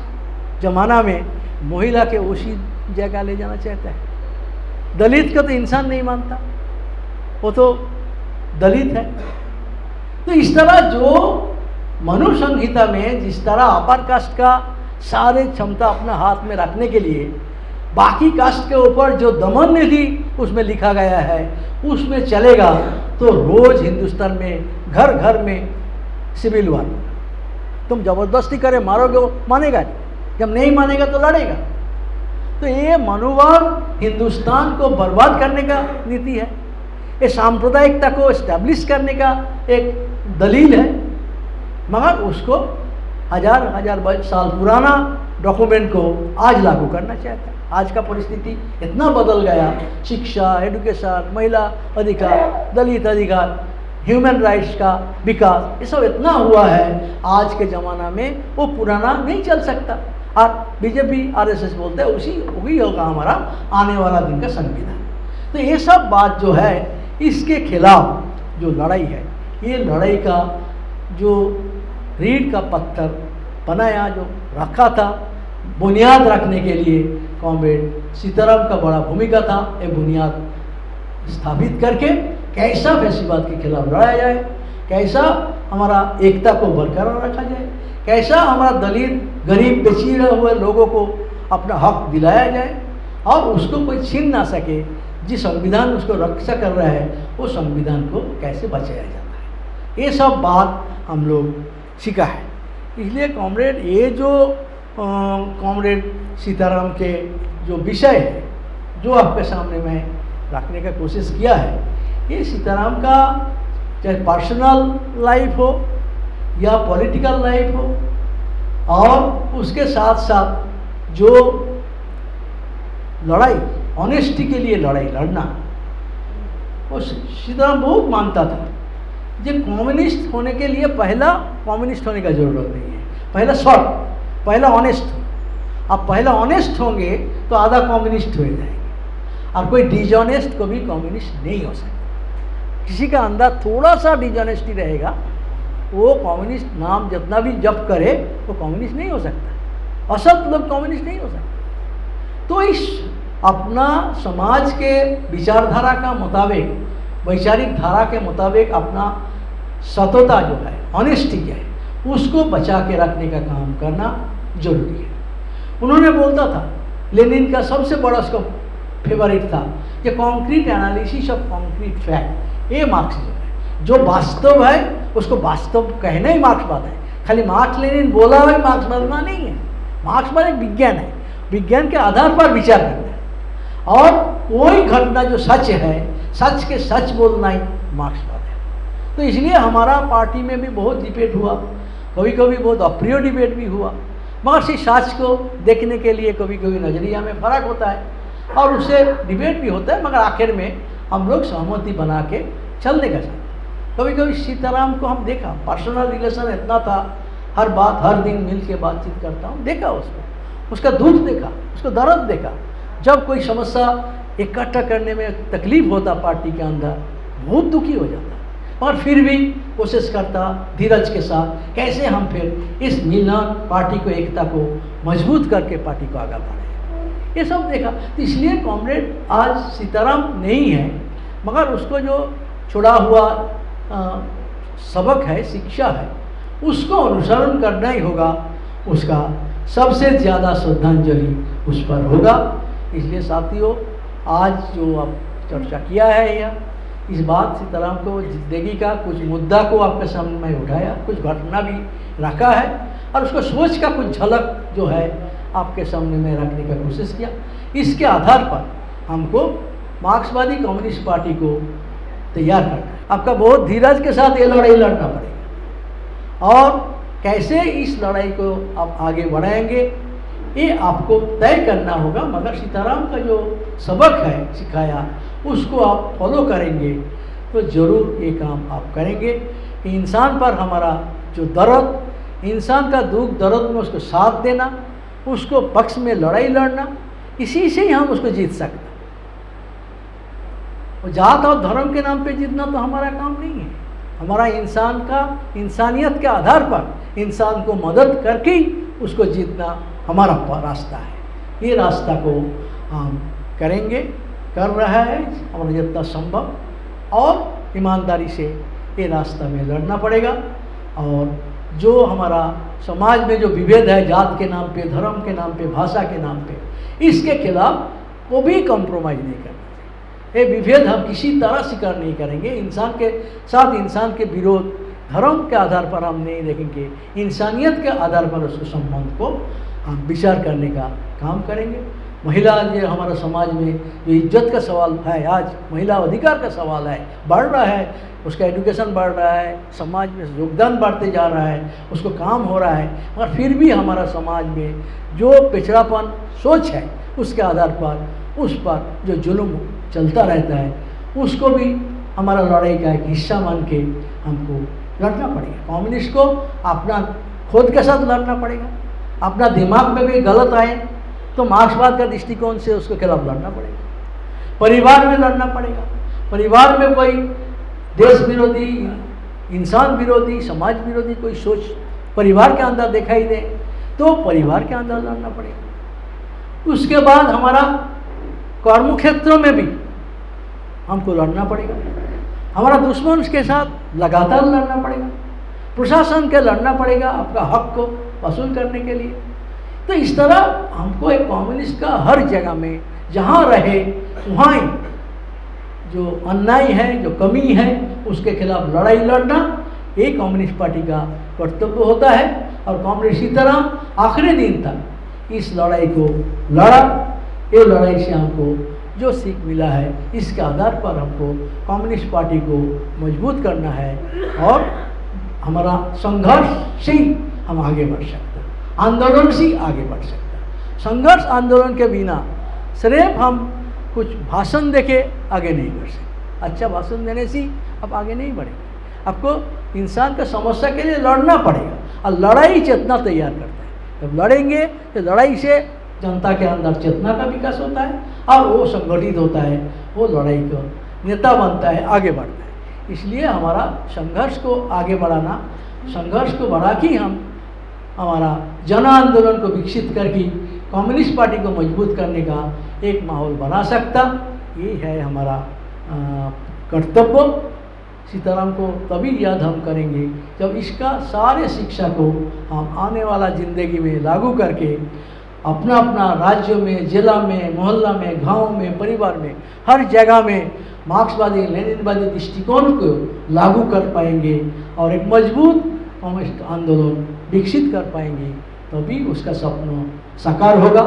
ज़माना में महिला के उसी जगह ले जाना चाहता है। दलित का तो इंसान नहीं मानता, वो तो दलित है। तो इस तरह जो मनु संहिता में जिस तरह अपर कास्ट का सारे क्षमता अपना हाथ में रखने के लिए बाकी कास्ट के ऊपर जो दमन नीति उसमें लिखा गया है उसमें चलेगा, तो रोज़ हिंदुस्तान में घर घर में सिविल वार। तुम जबरदस्ती करे मारोगे वो मानेगा नहीं, जब नहीं मानेगा तो लड़ेगा। तो ये मनुवाद हिंदुस्तान को बर्बाद करने का नीति है, ये सांप्रदायिकता को इस्टेब्लिश करने का एक दलील है। मगर उसको हजार साल पुराना डॉक्यूमेंट को आज लागू करना चाहता है। आज का परिस्थिति इतना बदल गया, शिक्षा, एडुकेशन, महिला अधिकार, दलित अधिकार, ह्यूमन राइट्स का विकास, ये सब इतना हुआ है आज के ज़माना में, वो पुराना नहीं चल सकता। और बीजेपी आरएसएस बोलते हैं वही होगा हमारा आने वाला दिन का संविधान। तो ये सब बात जो है, इसके खिलाफ जो लड़ाई है, ये लड़ाई का जो रीढ़ का पत्थर बनाया, जो रखा था बुनियाद रखने के लिए, कॉमरेड सीताराम का बड़ा भूमिका था। ये बुनियाद स्थापित करके कैसा फैसिबाद के खिलाफ लड़ा जाए, कैसा हमारा एकता को बरकरार रखा जाए, कैसा हमारा दलित गरीब पिछड़े हुए लोगों को अपना हक दिलाया जाए और उसको कोई छीन ना सके। जिस संविधान उसको रक्षा कर रहा है वो संविधान को कैसे बचाया जाता है, ये सब बात हम लोग सीखा है। इसलिए कॉमरेड, ये जो कॉमरेड सीताराम के जो विषय है जो आपके सामने मैं रखने का कोशिश किया है, ये सीताराम का चाहे पर्सनल लाइफ हो या पॉलिटिकल लाइफ हो, और उसके साथ साथ जो लड़ाई, ऑनेस्टी के लिए लड़ाई लड़ना, वो सीताराम बहुत मानता था। जो कम्युनिस्ट होने के लिए पहला कम्युनिस्ट होने का जरूरत नहीं है, पहला शॉर्ट, पहला ऑनेस्ट हो। आप पहला ऑनेस्ट होंगे तो आधा कम्युनिस्ट हो जाएंगे, और कोई डिजॉनेस्ट को भी कम्युनिस्ट नहीं हो सकता। किसी का अंदर थोड़ा सा डिजॉनेस्टी रहेगा, वो कम्युनिस्ट नाम जितना भी जप करे वो कम्युनिस्ट नहीं हो सकता। असत लोग कम्युनिस्ट नहीं हो सकते। तो इस अपना समाज के विचारधारा का मुताबिक, वैचारिक धारा के मुताबिक अपना सतता जो है, ऑनेस्टी है, उसको बचा के रखने का काम करना जरूरी है। उन्होंने बोलता था, लेनिन का सबसे बड़ा उसका फेवरेट था कि concrete analysis of concrete fact, ये मार्क्सिज्म है। जो वास्तव है उसको वास्तव कहना ही मार्क्सवाद है। खाली मार्क्स लेनिन बोला हुआ मार्क्सवाद नहीं है। मार्क्सवाद एक विज्ञान है, विज्ञान के आधार पर विचार करना है, और कोई घटना जो सच है, सच के सच बोलना ही मार्क्सवाद है। तो इसलिए हमारा पार्टी में भी बहुत डिबेट हुआ, कभी कभी बहुत अप्रिय डिबेट भी हुआ, मगर से सच को देखने के लिए कभी कभी नज़रिया में फ़र्क होता है और उससे डिबेट भी होता है, मगर आखिर में हम लोग सहमति बना के चलने का चाहते। कभी कभी सीताराम को हम देखा, पर्सनल रिलेशन इतना था, हर बात हर दिन मिल के बातचीत करता हूँ, देखा उसको, उसका दुख देखा, उसको दर्द देखा। जब कोई समस्या इकट्ठा करने में तकलीफ होता पार्टी के अंदर, बहुत दुखी हो जाता, और फिर भी कोशिश करता धीरज के साथ कैसे हम फिर इस मिलन पार्टी को, एकता को मजबूत करके पार्टी को आगे बढ़ाएं, ये सब देखा। तो इसलिए कॉमरेड आज सीताराम नहीं है, मगर उसको जो छुड़ा हुआ सबक है, शिक्षा है, उसको अनुसरण करना ही होगा उसका सबसे ज़्यादा श्रद्धांजलि उस पर होगा। इसलिए साथियों, आज जो आप चर्चा किया है या इस बात सीताराम को जिंदगी का कुछ मुद्दा को आपके सामने मैं उठाया, कुछ घटना भी रखा है और उसको सोच का कुछ झलक जो है आपके सामने में रखने का कोशिश किया। इसके आधार पर हमको मार्क्सवादी कम्युनिस्ट पार्टी को तैयार करना है। आपका बहुत धीरज के साथ ये लड़ाई लड़ना पड़ेगा और कैसे इस लड़ाई को आप आगे बढ़ाएंगे ये आपको तय करना होगा। मगर सीताराम का जो सबक है सिखाया उसको आप फॉलो करेंगे तो ज़रूर ये काम आप करेंगे कि इंसान पर हमारा जो दर्द, इंसान का दुख दर्द में उसको साथ देना, उसको पक्ष में लड़ाई लड़ना, इसी से ही हम उसको जीत सकते हैं। और जात और धर्म के नाम पे जीतना तो हमारा काम नहीं है। हमारा इंसान का इंसानियत के आधार पर इंसान को मदद करके ही उसको जीतना हमारा रास्ता है। ये रास्ता को हम करेंगे, कर रहा है हमारा जितना संभव, और ईमानदारी से ये रास्ता में लड़ना पड़ेगा। और जो हमारा समाज में जो विभेद है जात के नाम पे, धर्म के नाम पे, भाषा के नाम पे, इसके खिलाफ वो भी कॉम्प्रोमाइज़ नहीं करना चाहिए। ये विभेद हम किसी तरह स्वीकार नहीं करेंगे। इंसान के साथ इंसान के विरोध धर्म के आधार पर हम नहीं देखेंगे, इंसानियत के आधार पर उसके संबंध को हम विचार करने का काम करेंगे। महिला जो हमारा समाज में जो इज्जत का सवाल है, आज महिला अधिकार का सवाल है, बढ़ रहा है, उसका एजुकेशन बढ़ रहा है, समाज में योगदान बढ़ते जा रहा है, उसको काम हो रहा है, मगर फिर भी हमारा समाज में जो पिछड़ापन सोच है उसके आधार पर उस पर जो जुल्म चलता रहता है उसको भी हमारा लड़ाई का एक हिस्सा मान के हमको लड़ना पड़ेगा। कम्युनिस्ट को अपना खुद के साथ लड़ना पड़ेगा। अपना दिमाग में भी गलत आए तो मार्क्सवाद का दृष्टिकोण से उसके खिलाफ लड़ना पड़ेगा। परिवार में लड़ना पड़ेगा। परिवार में कोई देश विरोधी, इंसान विरोधी, समाज विरोधी कोई सोच परिवार के अंदर दिखाई दे तो परिवार के अंदर लड़ना पड़ेगा। उसके बाद हमारा कर्म क्षेत्रों में भी हमको लड़ना पड़ेगा। हमारा दुश्मन के साथ लगातार लड़ना पड़ेगा। प्रशासन के लड़ना पड़ेगा आपका हक को वसूल करने के लिए। तो इस तरह हमको एक कम्युनिस्ट का हर जगह में जहाँ रहे वहाँ जो अन्याय है, जो कमी है, उसके खिलाफ लड़ाई लड़ना ये कम्युनिस्ट पार्टी का कर्तव्य होता है। और कम्युनिस्ट इसी तरह आखिरी दिन तक इस लड़ाई को लड़ा। ये लड़ाई से हमको जो सीख मिला है इसके आधार पर हमको कम्युनिस्ट पार्टी को मजबूत करना है और हमारा संघर्ष से ही हम आगे बढ़ सकते हैं, आंदोलन से ही आगे बढ़ सकते हैं। संघर्ष आंदोलन के बिना सिर्फ हम कुछ भाषण देके आगे नहीं बढ़ सकते। अच्छा भाषण देने से आप आगे नहीं बढ़ेंगे। आपको इंसान का समस्या के लिए लड़ना पड़ेगा और लड़ाई चेतना तैयार करता है। जब लड़ेंगे तो लड़ाई से जनता के अंदर चेतना का विकास होता है और वो संगठित होता है, वो लड़ाई का नेता बनता है, आगे बढ़ता है। इसलिए हमारा संघर्ष को आगे बढ़ाना, संघर्ष को बढ़ा के हम हमारा जन आंदोलन को विकसित करके कम्युनिस्ट पार्टी को मजबूत करने का एक माहौल बना सकता, ये है हमारा कर्तव्य। सीताराम को तभी याद हम करेंगे जब इसका सारे शिक्षा को हम आने वाला ज़िंदगी में लागू करके अपना अपना राज्य में, जिला में, मोहल्ला में, गांव में, परिवार में, हर जगह में मार्क्सवादी लेनिनवादी दृष्टिकोण को लागू कर पाएंगे और एक मजबूत कम्युनिस्ट आंदोलन विकसित कर पाएंगे। तभी उसका सपना साकार होगा।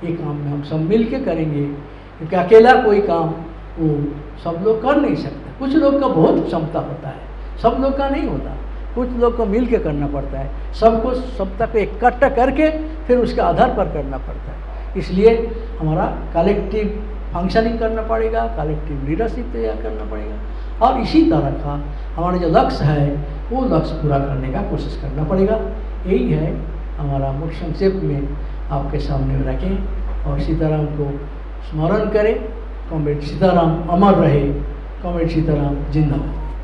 ये काम में हम सब मिल के करेंगे, क्योंकि अकेला कोई काम वो सब लोग कर नहीं सकते। कुछ लोग का बहुत क्षमता होता है, सब लोग का नहीं होता। कुछ लोग को मिल के करना पड़ता है, सबको सब तक इकट्ठा करके फिर उसके आधार पर करना पड़ता है। इसलिए हमारा कलेक्टिव फंक्शनिंग करना पड़ेगा, कलेक्टिव लीडरशिप तैयार करना पड़ेगा और इसी तरह का हमारा जो लक्ष्य है वो लक्ष्य पूरा करने का कोशिश करना पड़ेगा। यही है हमारा मुख्य संक्षेप में आपके सामने रखें और सीताराम को स्मरण करें। कॉमरेड सीताराम अमर रहे, कॉमरेड सीताराम जिंदाबाद।